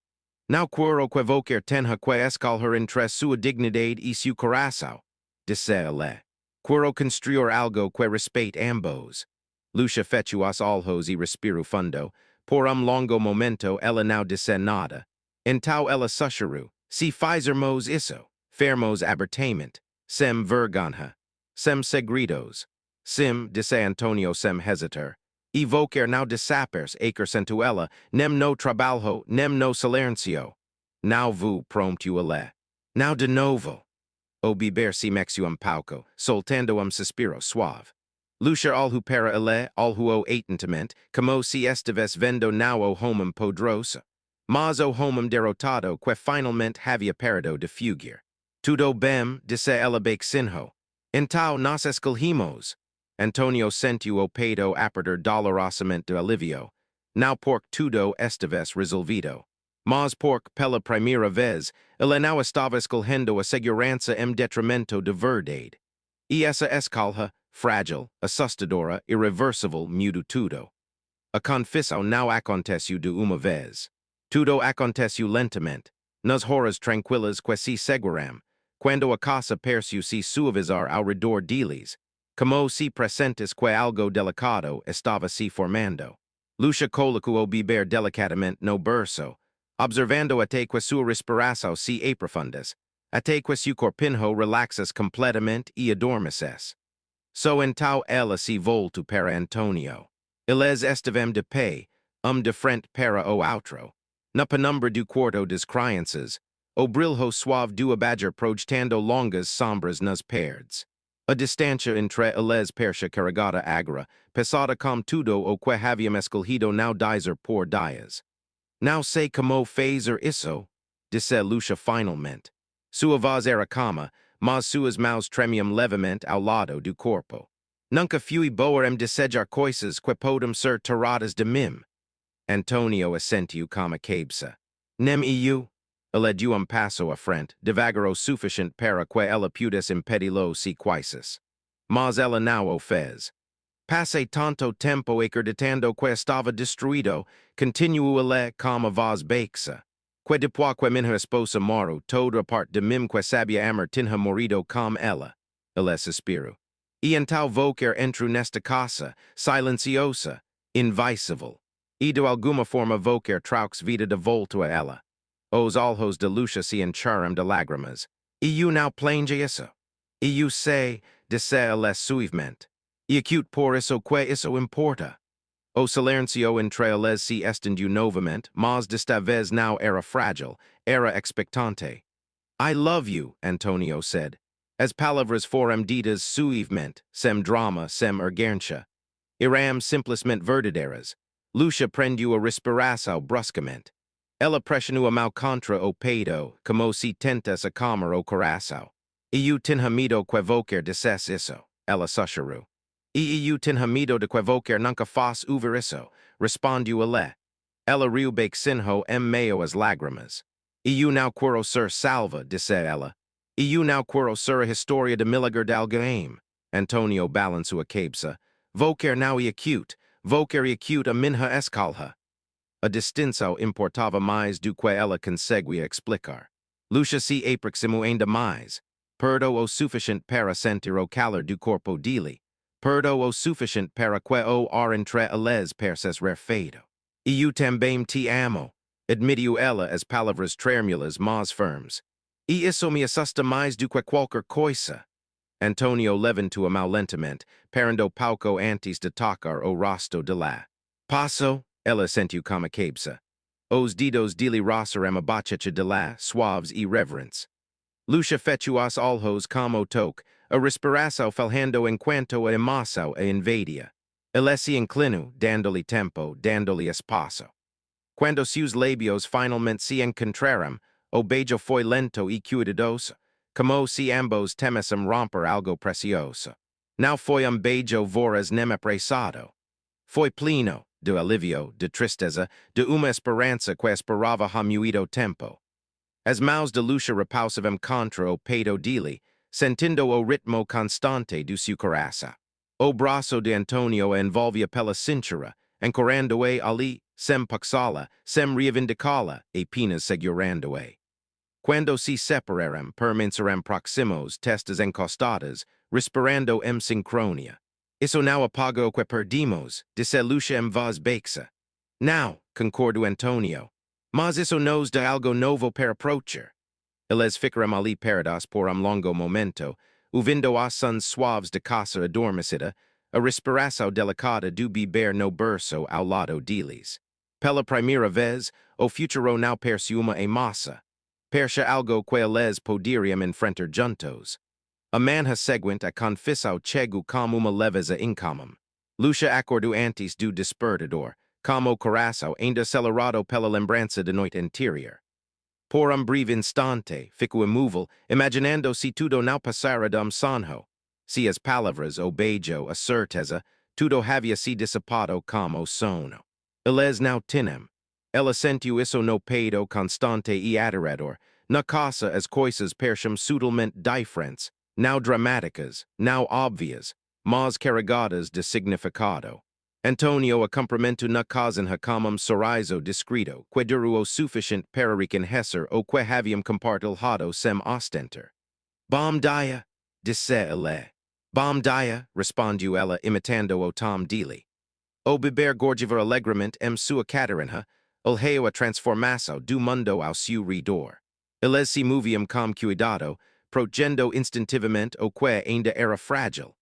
Não quero que vocer tenha que escolher entre sua dignidade e seu coração, disse ela. Quero construir algo que respeite ambos. Lucia fechou os olhos e respirou fundo. Por longo momento ela não disse nada. Então ela sussurrou. Se fizermos isso, fermos abertamente, sem vergonha, sem segredos. Sim, disse Antonio sem hesitar. E vocer não desaparece acrescentou ela, nem no trabalho, nem no silêncio. Não vou promptu ela. Não de novo. O beber se mexeu pouco, soltando suspiro suave. Lucia olhou para ela, olhou atentamente, como se estivesse vendo não o homem poderoso, mas o homem derrotado que finalmente havia perdido de fugir. Tudo bem, disse ela baixinho. Então nós escolhimos. Antonio sentiu o peito apertar dolorosamente de alivio. Não porque tudo estivesse resolvido. Mas porque, pela primeira vez, ele não estava escolhendo a segurança em detrimento de verdade. E essa escolha, frágil, assustadora, irreversível, mudou tudo. A confissão não aconteceu de uma vez. Tudo aconteceu lentamente, nas horas tranquilas que se seguram, quando a casa pareceu se suavizar ao redor deles, como se presentes que algo delicado estava se formando. Lucia colocou o beber delicadamente no berço, observando até que sua respiração se aprofundisse, até que seu corpinho relaxasse completamente e adormecesse. So então ela se voltou para Antonio. Eles estivam de pé, de frente para o outro. Na penumbra do quarto das crianças, o brilho suave do abajur projetando longas sombras nas paredes. A distância entre eles parecia carregada agora, pesada como tudo o que haviam escolhido não dizer por dias. Não sei como fazer isso, disse Lucia finalmente. Sua voz era calma, mas suas mãos tremiam levemente ao lado do corpo. Nunca fui boa em desejar coisas que podem ser tiradas de mim. Antonio assentiu com a cabeça. Nem eu? Ele deu passo à frente, devagar o suficiente para que ela pudesse impedi-lo se quisesse. Mas ela não o fez. Passei tanto tempo acreditando que estava destruído, continuou ele com a voz baixa. Que depois que minha esposa morreu, toda parte de mim que sabia amar tinha morrido com ela. Ele suspirou. E então vocer entrou nesta casa, silenciosa, invisível. E de alguma forma vocer traux vida de volta a ela. Os olhos de Lucia se encheram de lágrimas. E eu não planejei isso. E eu sei, disse ele suavemente. E acute por isso que isso importa. O silêncio entre eles se estendeu novamente, mas desta vez não era frágil, era expectante. I love you, Antonio said. As palavras foram ditas suavemente, sem drama, sem urgência. Eram simplesmente verdadeiras. Lucia prendeu a respiração bruscamente. Ela pressionou a mão contra o peito, como se tentasse acalmar o coração. E eu tinha medo que vocer dissesse isso, ela sussurrou. E eu tinha medo de que vocer nunca fosse ouvir isso, respondeu ele. Ela riu baixinho em meio às lágrimas. E eu não quero ser salva, disse ela. E eu não quero ser a história de milagre de alguém. Antonio balançou a cabeça. Vocer não é acute, vocer é acute a minha escolha. A distinção importava mais do que ela conseguia explicar. Lucia se aproximou ainda mais. Perdo o suficiente para sentir o calor do corpo dele. Perdo o suficiente para que o ar entre eles percesse rarefeito. E eu também te amo, admitiu ela as palavras trêmulas mas firmes. E isso me assusta mais do que qualquer coisa. Antonio levantou a mão lentamente, parando pouco antes de tocar o rosto de lá. Passo, ela sentiu com a cabeça. Os dedos dele roçaram a bochecha de lá, suaves e reverentes. Lucia fetuas alhos como toque, a respiração falhando enquanto a emoção a invadia. Elesi inclinu, dandoli tempo, dandoli espaço. Quando seus labios finalmente se encontraram, o beijo foi lento e cuidadoso, como se ambos temessem romper algo precioso. Não foi beijo voraz nem apressado. Foi pleno, de alívio, de tristeza, de uma esperança que esperava ha muito tempo. As mãos de Lucia repousavam contra o peito dele, sentindo o ritmo constante do seu coração. O braço de Antonio a envolvia pela cintura, ancorando-a ali, sem puxá-la, sem reivindicá-la, apenas segurando-a. Quando se separaram, permaneceram próximos, testas encostadas, respirando em sincronia. Isso não apaga o que perdimos, disse Lucia em voz baixa. Não, concordou Antonio. Mas isso nos dá algo novo para approachar. Eles ficaram ali parados por longo momento, ouvindo as sons suaves de casa adormecida, a respiração delicada do bebê no berço ao lado deles. Pela primeira vez, o futuro não parecia uma ameaça. Parecia algo que eles poderiam enfrentar juntos. A manhã seguinte a confissão chegou como uma leveza incomum. Lucia acordou antes do despertador, como o coração ainda acelerado pela lembrança da noite anterior. Por breve instante, ficou imóvel, imaginando se tudo não passara sonho. Se as palavras, o beijo, a certeza, tudo havia se dissipado como sono. Eles não tinham. Ela sentiu isso no peito constante e aterrador. Na casa as coisas pareciam sutilmente diferentes, não dramáticas, não óbvias, mas carregadas de significado. Antonio a cumprimento na casa como sorriso discreto, que durou o suficiente para reconhecer o que haviam compartilhado sem ostentar. Bom dia, disse ele. Bom dia, respondeu ela imitando o tom dele. O beber gorgiver alegremente em sua catarina, olheu a transformação do mundo ao seu redor. Eles se moviam com cuidado, protegendo instintivamente o que ainda era frágil.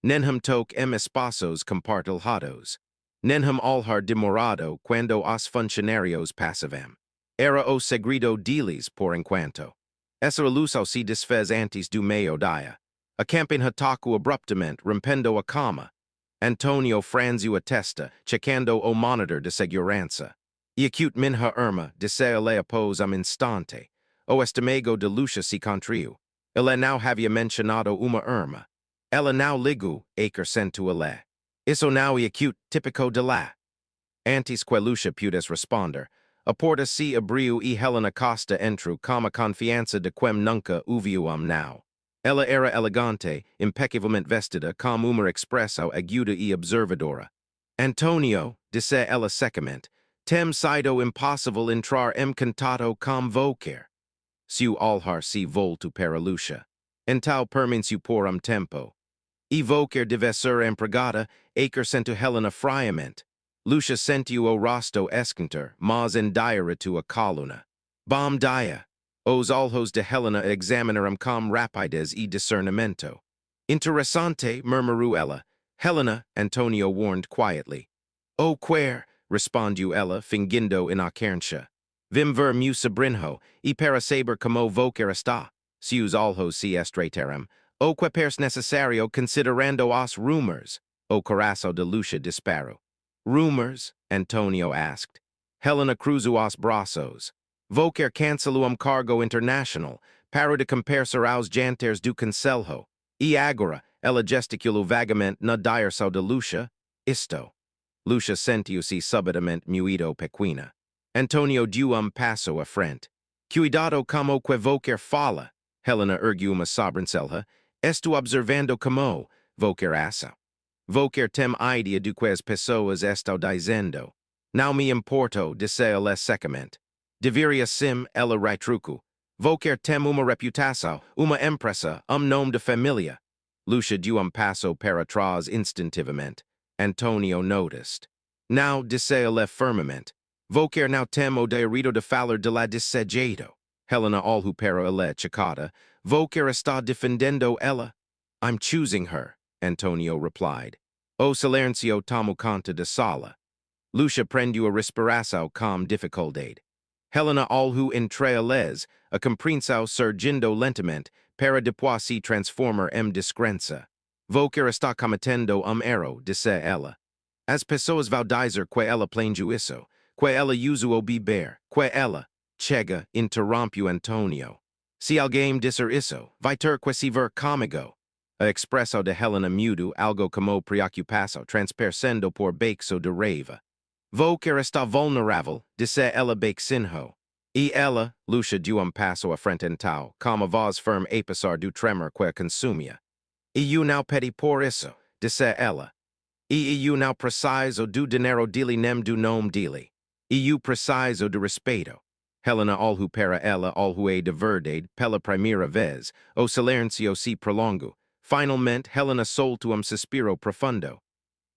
Nenhum toque em espaços compartilhados. Nenhum olhar demorado quando os funcionários passavam. Era o segredo deles por enquanto. Essa ilusão se desfez antes do meio-dia. A camping atacou abruptamente, rompendo a calma. Antonio franziu a testa, checando o monitor de segurança. E acute minha irmã, disse ele após instante. O estômago de Lucia se contraiu. Ele não havia mencionado uma irmã. Ela não ligou, acrescentou ele. Isso não é acute, típico de lá. Antes que Lucia pudesse responder, a porta se abriu e Helena Costa entrou com a confiança de quem nunca ouviu now. Ela era elegante, impecavelmente vestida, com uma expressão aguda e observadora. Antonio, disse ela secamente, tem sido impossível entrar em contato com você. Seu olhar se voltou para Lucia. Então permaneceu por tempo. E você deve ser empregada, acrescentou Helena friamente. Lucia sentiu o rosto esquentar, mas endireitou a coluna. Bom dia. Os olhos de Helena examinaram com rapidez e discernimento. Interessante, murmurou ela. Helena, Antonio warned quietly. O quer, respondeu ela, fingindo inocencia. Vim ver meu sobrinho, e para saber como você está. Seus olhos se estreitaram. O que parece necessário considerando os rumors. O coração de Lucia disparou. Rumors? Antonio asked. Helena cruzou os braços. Você cancelou cargo internacional, para de comparecer aos jantares do conselho. E agora, ela gesticulou vagamente na direção de Lucia. Isto. Lucia sentiu-se subitamente muito pequena. Antonio deu passo à frente. Cuidado como que você fala. Helena ergueu uma sobrancelha. Estou observando como você acha. Você tem ideia do que as pessoas estão dizendo. Não me importo, disse ela secamente. Deveria sim, ela retrucou. Você tem uma reputação, uma empresa, nome de família. Lucia deu passo para trás instintivamente. Antonio noticed. Não, disse ela firmemente. Você não tem o direito de falar de la desejado. Helena olhou para ela chocada. Você está defendendo ela? I'm choosing her, Antonio replied. O silêncio tomou conta da sala. Lucia prendeu a respiração com dificuldade. Helena alhu entra les, a comprinsao surgindo lentamente, para depois si transformer discrença. Vocer está cometendo erro, disse ela. As pessoas vão dizer que ela planejou isso, que ela usou o beber, que ela, chega, interrompeu Antonio. Se alguém disser isso, vai ter que se ver comigo. A expresso de Helena mudo algo como preocupação transparecendo por baixo de raiva. Vocer está vulnerável, disse ela baixinho. E ela, Lucia deu passo à frente então, como voz firme apesar do tremor que a consumia. E eu não pedi por isso, disse ela. E eu não preciso do dinheiro dele nem do nome dele. E eu preciso de respeito. Helena alhu para ela alhu é de verdade pela primeira vez, o silêncio se prolongou. Finalmente, Helena soltou suspiro profundo.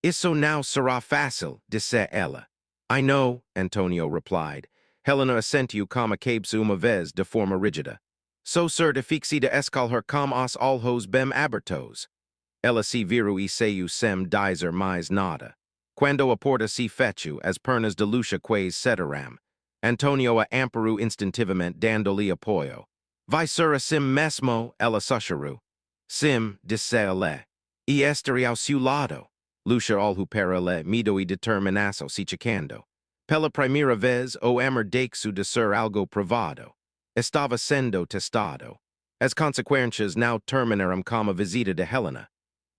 Isso não será fácil, disse ela. I know, Antonio replied. Helena assentiu como cabeça uma vez de forma rígida. So certifique-se de escolher como os olhos bem abertos. Ela se virou e saiu sem dizer mais nada. Quando a porta se fechou, as pernas de Lucia quase cederam. Antonio a amparou instintivamente dando-lhe apoio. Vai ser assim mesmo, ela sussurrou. Sim, disse ela. E estarei ao seu lado. Lucia olhou para ele, medo e determinação se checando. Pela primeira vez, o amor deixou de ser algo privado. Estava sendo testado. As consequências não terminaram como a visita de Helena.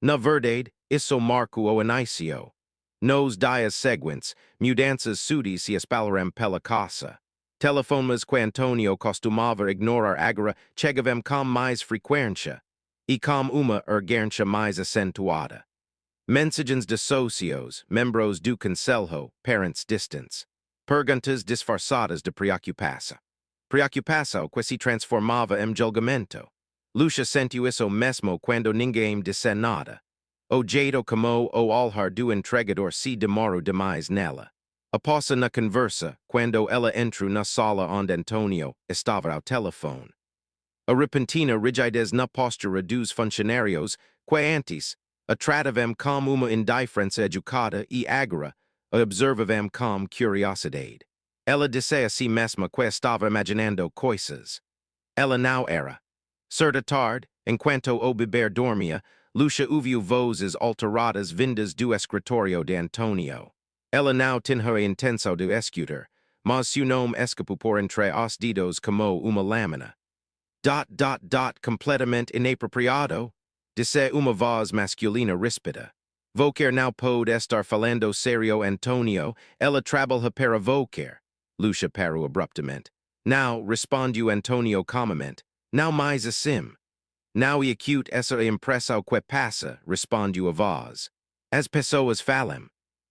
Na verdade, isso marcou o início. Nos dias seguintes, mudanças sutis se espalharam pela casa. Telefonemas que Antonio costumava ignorar agora chegavam com mais frequência, e com uma urgência mais acentuada. Mensagens de socios, membros do conselho, parents distantes. Perguntas disfarçadas de preocupação. Preocupação que se transformava em julgamento. Lucia sentiu isso mesmo quando ninguém disse nada. O jeito como o olhar do entregador se demorou demais nela. Após na conversa, quando ela entrou na sala onde Antonio estava ao telefone. A repentina rigidez na postura dos funcionários, que antes atratavam como uma indiferença educada e agora a observavam com curiosidade. Ela disse a si mesma que estava imaginando coisas. Ela não era. Certa tarde, enquanto o beber dormia, Lucia ouviu vozes alteradas vindas do escritório de Antonio. Ela não tinha intenção de escutar, mas seu nome escapou por entre os dedos como uma lâmina. Completamente inapropriado, disse uma voz masculina ríspida. Vocer não pode estar falando sério, Antonio, ela trabalha para Vocer. Lucia parou abruptamente. Não, respondeu Antonio calmamente. Não mais assim. Não e acute essa impressão que passa, respondeu a voz. As pessoas falam.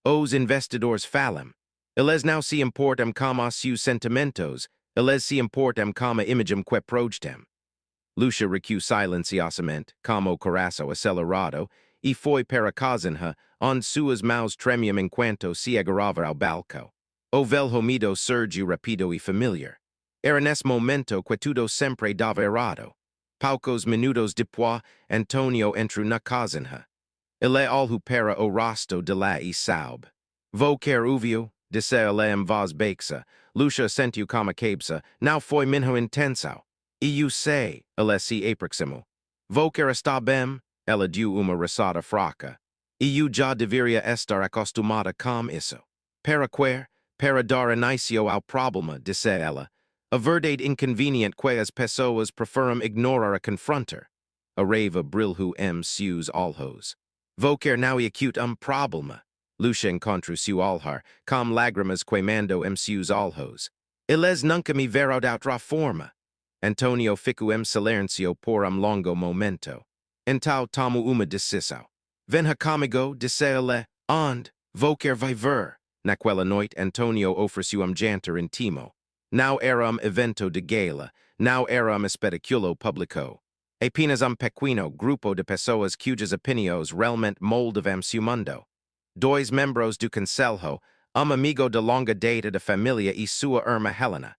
Os investidores falam. Eles não se importam com os seus sentimentos, eles se importam com a imagem que projetam. Lucia recuou silenciosamente, como o coração acelerado, e foi para a cozinha, onde suas mãos tremiam enquanto se agarrava ao balcão. O velho medo surgiu rápido e familiar. Era nesse momento que tudo sempre dava errado. Poucos minutos depois, Antonio entrou na cozinha. Ele olhou para o rosto de lá e soube. Vocer ouviu, disse ele em voz baixa. Lucia sentiu como a cabeça, não foi minha intenção. E eu sei, ele se aproximou. Vocer está bem? Ela deu uma risada fraca. E eu já deveria estar acostumada com isso. Para quê? Para dar início ao problema, disse ela. A verdade inconveniente que as pessoas preferem ignorar a confrontar. A raiva brilhou em seus olhos. Vocer não é acute problema. Lucia encontrou seu olhar, com lágrimas queimando em seus olhos. Eles nunca me verão de outra forma. Antonio ficou em silêncio por longo momento. Então tomou uma decisão. Venha comigo, disse ele. Onde? Vocer vai ver. Naquela noite, Antonio ofereceu jantar íntimo. Não era evento de gala, não era espetáculo público. Apenas pequeno grupo de pessoas cujas opiniões realmente moldavam seu mundo. Dois membros do conselho, amigo de longa data da família e sua irmã Helena.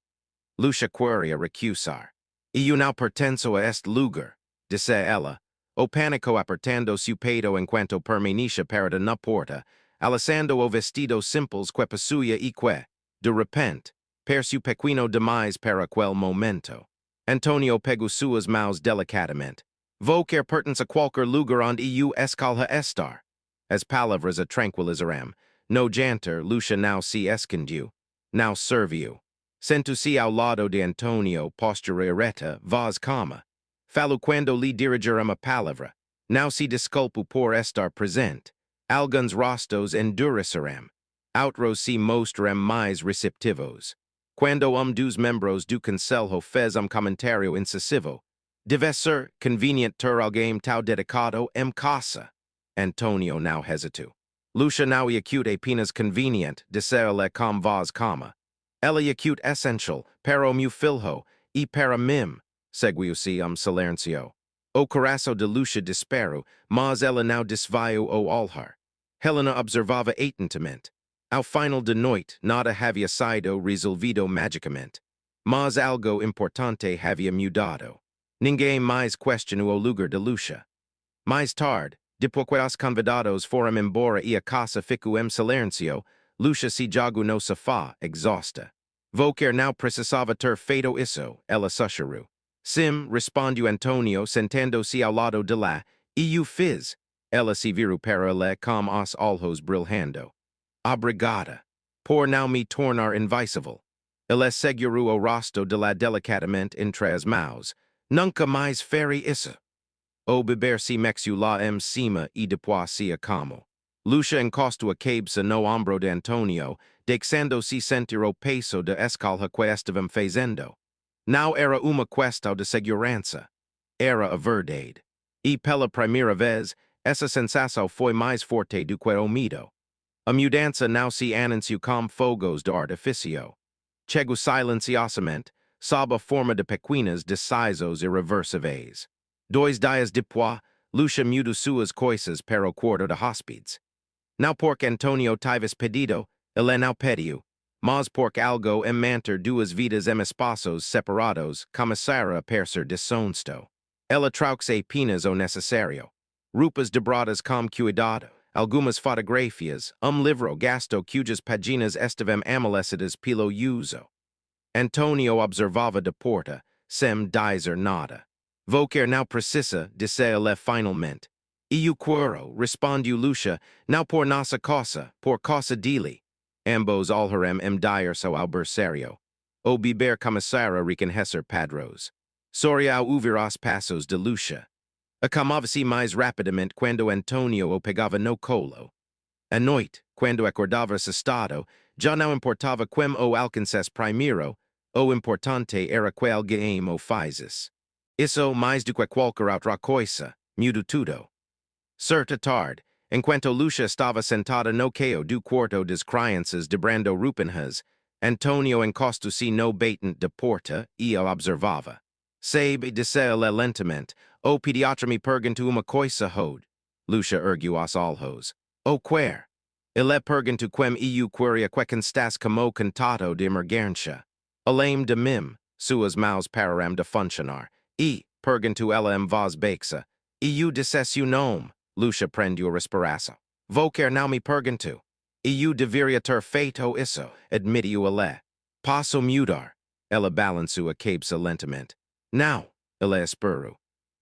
Lucia queria recusar. Eu não pertenço a este lugar, disse ela. O pânico apertando seu peito enquanto permanecia parada na porta, alçando o vestido simples que possuía e que, de repente, per su pequeno demais para quel momento. Antonio pegu suas maus delicatamente. Vocer pertence a qualquer lugar onde eu escalha estar. As palavras a tranquilizaram. No janter, Lucia now se escondiu. Now serviu. Sentu-se ao lado de Antonio, postura ereta, voz calma. Falu quando lhe dirigiram a palavra. Now se desculpo por estar presente. Alguns rostos endureceram. Outros se mostrarão mais receptivos. Quando dos membros do conselho fez comentário incisivo. Deve ser convenient ter alguém tão dedicado em casa. Antonio now hesitou. Lucia now acute apenas convenient, disser-lhe com voz calma. Ela acute essential, para o meu filho, e para mim, seguiu-se silêncio. O coração de Lucia disparou, mas ela não desviou o olhar. Helena observava atentamente. Ao final de noite, nada havia sido resolvido magicamente. Mas algo importante havia mudado. Ninguém mais questionou o lugar de Lucia. Mais tarde, depois que os convidados foram embora e a casa ficou em silêncio, Lucia se jogou no sofá, exausta. Vocer não precisava ter feito isso, ela sussurrou. Sim, respondeu Antonio, sentando-se ao lado de lá, e eu fiz. Ela se virou para ele com os olhos brilhando. Obrigada. Por não me tornar invisível. Ele segurou o rosto de lá delicadamente entre as mãos. Nunca mais farei isso. O beber se mexeu lá em cima e depois se acalmou. Lucia encostou a cabeça no ombro de Antonio, deixando-se sentir o peso de escalha que estavam fazendo. Não era uma questão de segurança. Era a verdade. E pela primeira vez, essa sensação foi mais forte do que o medo. A mudança não se anunciou como fogos de artifício. Chegou silenciosamente, sob a forma de pequenas decisões irreversíveis. 2 dias depois, Lucia mudou suas coisas para o quarto de hóspedes. Não porque Antonio tivesse pedido, ele não pediu, mas porque algo em manter duas vidas em espaços separados começara a parecer desonesto. Ela trouxe apenas o necessário. Roupas dobradas com cuidado, algumas fotografias, livro gasto cujas páginas estavam amalecidas pelo uso. Antonio observava de porta, sem dizer nada. Vocer não precisa, disse-lhe finalmente. Eu quero, respondeu Lucia, não por nossa cosa, por cosa dele. Ambos olharam dire-se ao berçário. O beber começara a reconhecer padrões. Sorria ao ouvir os passos de Lucia. Acalmava-se mais rapidamente quando Antonio o pegava no colo. À noite, quando acordava assustado, já não importava quem o alcançasse primeiro, o importante era que alguém o fizesse. Isso, mais do que qualquer outra coisa, mudou tudo. Certa tarde, enquanto Lucia estava sentada no queio do quarto das crianças dobrando roupinhas, Antonio encostou-se no batente da porta e a observava. Sabe, disse-lhe lentamente, o pediatra me perguntou uma coisa hoje. Lucia ergueu os olhos. O quer? Ele perguntou quem eu queria que constasse como cantado de emergência. Além de mim, suas mãos pararam de funcionar, e, perguntou ela em voz baixa, eu dissesse o nome. Lucia prendeu a respiração. Vocer não me perguntou. Eu deveria ter feito isso, admitiu ele. Posso mudar. Ela balançou a cabeça lentamente. Não, ele esperou.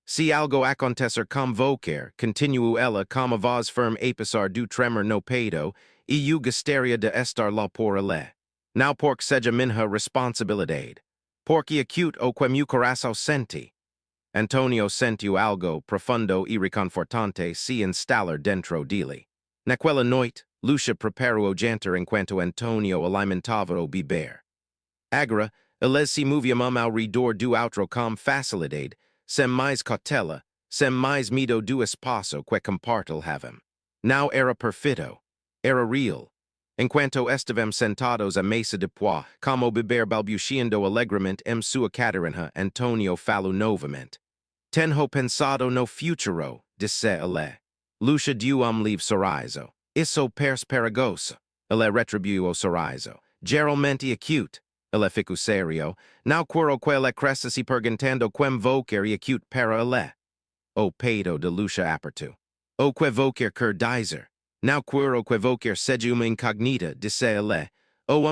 Se algo acontecer com Vocer, continuou ela com a voz firme apesar do tremor no peito, eu gostaria de estar lá por ele. Não porque seja minha responsabilidade. Porque acute o que meu coração sente. Antonio sentiu algo profundo e reconfortante se instalar dentro dele. Naquela noite, Lucia preparou o jantar enquanto Antonio alimentava o beber. Agora, eles se moviam ao redor do outro com facilidade, sem mais cautela, sem mais medo do espaço que compartilhavam. Não era perfeito, era real. Enquanto estavam sentados à mesa de pois, como beber balbuciando alegremente em sua cadeira, Antonio falou novamente. Tenho pensado no futuro, disse ele. Lucia deu livre sorriso. Isso parece perigoso. Ele retribuiu o sorriso. Geralmente acute. Ele ficou sério. Não quero que ele cresça se perguntando quem Vocer acute para ele. O peito de Lucia apertou. O que Vocer quer dizer? Não quero que Vocer seja uma incógnita, disse ele.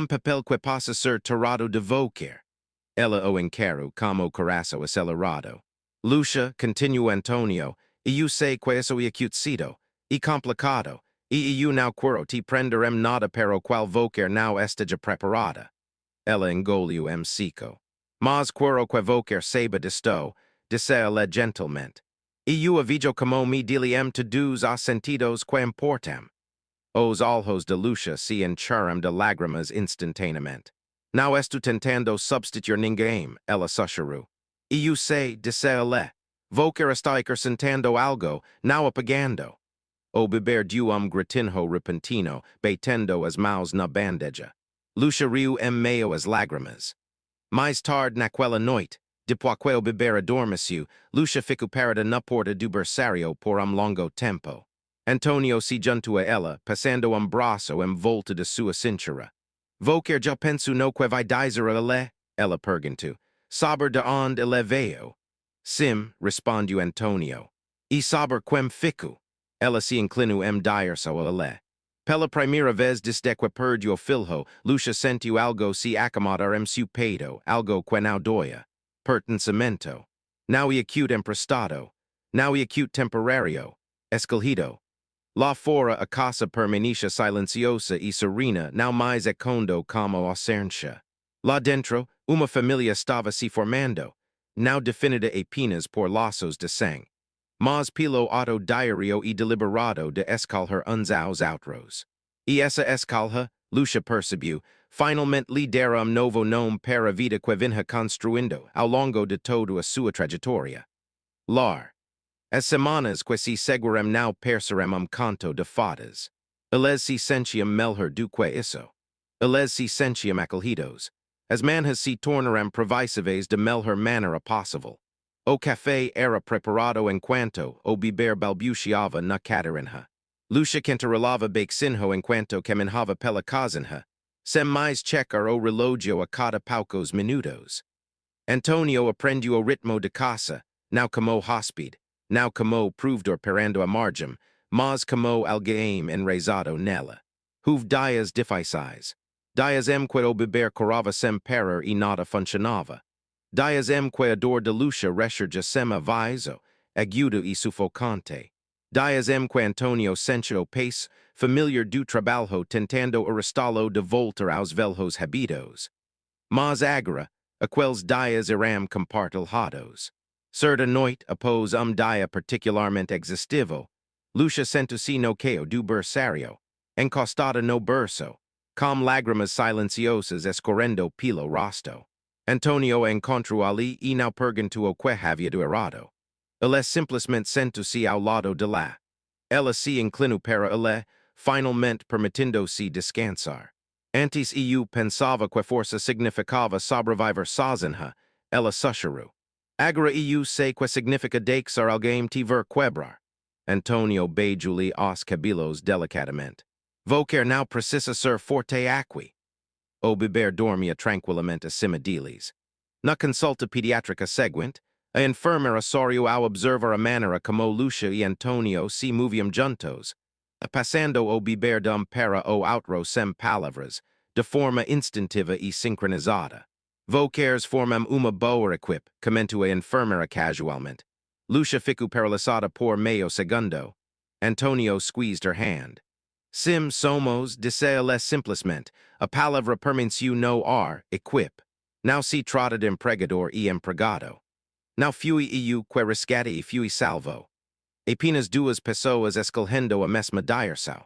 papel que pasa ser torrado de vocer. Ella o encaro como corazo acelerado. Lucia, continuo Antonio, eu sei que eso e acutecido, e complicado, e eu não quero te prenderem nada pero qual vocer não esteja preparada. Ella engoliu seco. Mas quero que vocer saiba disto, disse ela gentilmente. Eu aviso como me diliem todos os sentidos que importam. Os olhos de Lucia se encheram de lágrimas instantaneamente. Não estou tentando substituir ninguém, ela sussurrou. Eu sei, disse ela. Vocer está acrescentando algo, não apagando. O beber de gritinho repentino, batendo as mãos na bandeja. Lucia riu meio as lágrimas. Mais tarde naquela noite, depois que o beber adormeceu, Lucia ficou parada na porta do berçário por longo tempo. Antonio se juntou a ela, passando braço volta de sua cintura. Vocer já penso no que vai dizer a ela? Ela perguntou. Saber de onde ele veio? Sim, respondeu Antonio. E saber quem fico? Ela se inclinou dire-se a ela. Pela primeira vez desde que perdeu o filho, Lucia sentiu algo se acomodar seu peito, algo que não doia. Pertencimento. Não e acute emprestado. Não e acute temporário. Escolhido. Lá fora a casa permanecia silenciosa e serena, não mais ecoando como ausência. Lá dentro, uma família estava se formando, não definida apenas por laços de sangue, mas pelo auto diário e deliberado de escolher uns aos outros. E essa escolha, Lucia percebeu, finalmente lhe dera novo nome para a vida que vinha construindo ao longo de toda a sua trajetória. Lar. As semanas que se seguirem não percerem canto de fadas. Eles se sentiam melhor do que isso. Eles se sentiam acolhidos. As manhãs se tornaram previsíveis de melhor maneira possível. O café era preparado enquanto o beber balbuciava na cadeirinha. Lucia cantarolava baixinho enquanto caminhava pela casinha, sem mais checar o relógio a cada poucos minutos. Antonio aprendeu o ritmo de caça, não como hóspede, não como provedor perando a margem, mas como alguém enraizado nela. Houve dias difíceis. Dias que o beber corava sem parar e nada funcionava. Dias que a dor de Lucia ressurgia sem aviso, agudo e sufocante. Dias que Antonio sentiu o peso familiar do trabalho tentando arrastá-lo de volta aos velhos hábitos. Mas agora, aqueles dias eram compartilhados. Certa noite, após dia particularmente exaustivo, Lucia sentou-se no queio do berçário, encostada no berço, com lágrimas silenciosas escorrendo pelo rosto. Antonio encontrou ali e não perguntou o que havia do errado. Ele simplesmente sentou-se ao lado de lá. Ela se inclinou para ele, finalmente permitindo-se descansar. Antes eu pensava que a força significava sobreviver sozinha, ela sussurrou. Agora eu sei que significa deixar alguém te ver quebrar. Antonio beijou-lhe os cabelos delicadamente. Vocer não precisa ser forte aqui. O beber dormia tranquilamente acima deles. Na consulta pediátrica seguinte, a enfermeira sorriu ao observar a maneira como Lucia e Antonio se moviam juntos, passando o beber para o outro sem palavras, de forma instintiva e sincronizada. Vocers formam uma boa equipe, comentou a enfermeira casualmente. Lucia ficou paralisada por meio segundo. Antonio squeezed her hand. Sim somos, disse ela simplesmente, a palavra permaneceu no ar, equipe. Não se trata de empregador e empregado. Não fui eu que resgate e fui salvo. Apenas duas pessoas escolhendo a mesma direção.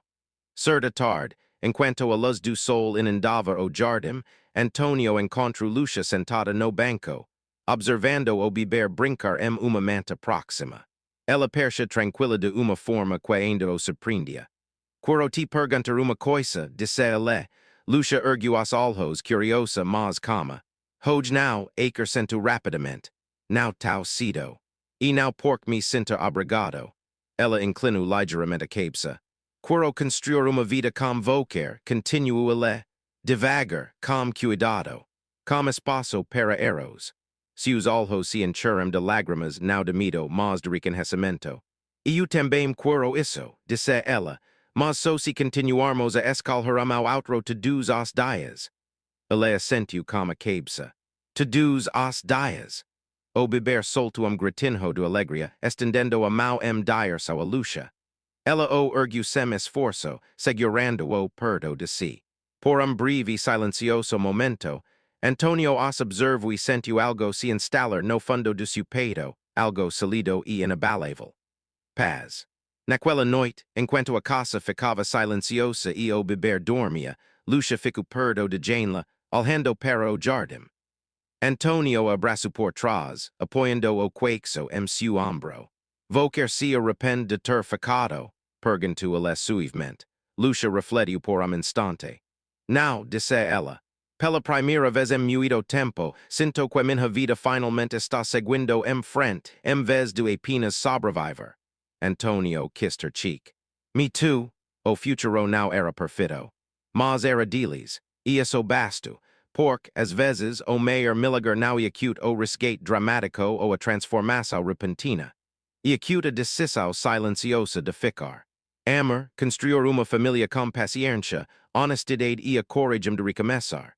Certa tarde, enquanto a luz do sol inundava o jardim, Antonio encontrou Lucia sentada no banco, observando o beber brincar uma manta próxima. Ela percha tranquila de uma forma que ainda o surpreendia. Quero te perguntar uma coisa, disse ela. Lucia ergueu os olhos, curiosa mas calma. Hoje não, acrescentou rapidamente. Não tão cedo. E não porque me sinta obrigado. Ela inclinou ligeiramente a cabeça. Quero construir uma vida com vocer, continuou ela. Devagar, com cuidado. Com espaço para erros. Seus olhos se encheram de lágrimas, não de medo, mas de reconhecimento. Eu também quero isso, disse ela, Mas soci continuarmos a escalheram ao outro to dos os dias. Elea sentiu como cabsa. To dos os dias. O beber soltuam gritinho do alegria, estendendo a mão dire sua lucha. Ela o erguem esforço, segurando o perdo de si. Por breve e silencioso momento, Antonio os observo e sentiu algo se instalar no fundo do seu peito, algo sólido e inabalável. Paz. Naquela noite, enquanto a casa ficava silenciosa e o beber dormia, Lucia ficou perto de Janela, olhando para o jardim. Antonio abraçou por trás, apoiando o queixo em seu ombro. Vou quer se arrepende de ter ficado, perguntou ele suavemente. Lucia refletiu por instante. Não, disse ela. Pela primeira vez em muito tempo, sinto que minha vida finalmente está seguindo em frente, em vez de apenas sobreviver. Antonio kissed her cheek. Me too, o futuro não era perfeito. Mas era deles, e isso basto, porque, às vezes, o maior milagre não é acute o resgate dramático ou a transformação repentina. E acute a decisão silenciosa de ficar. Amor, construir uma família com paciência, honestidade e a coragem de recomeçar.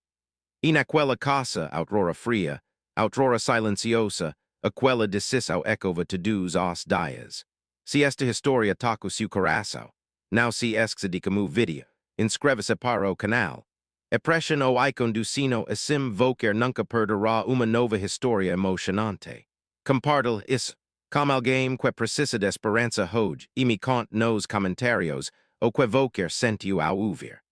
E naquela casa, outrora fria, outrora silenciosa, aquela decisão ecoava todos os dias. Se esta história toca o seu coração, não se esqueça de como vídeo, inscreva-se para o canal. Aprecie o icon do sino assim você nunca perderá uma nova história emocionante. Compartilhe isso com alguém que precisa de esperança hoje e me conte nos comentários o que você sentiu ao ouvir.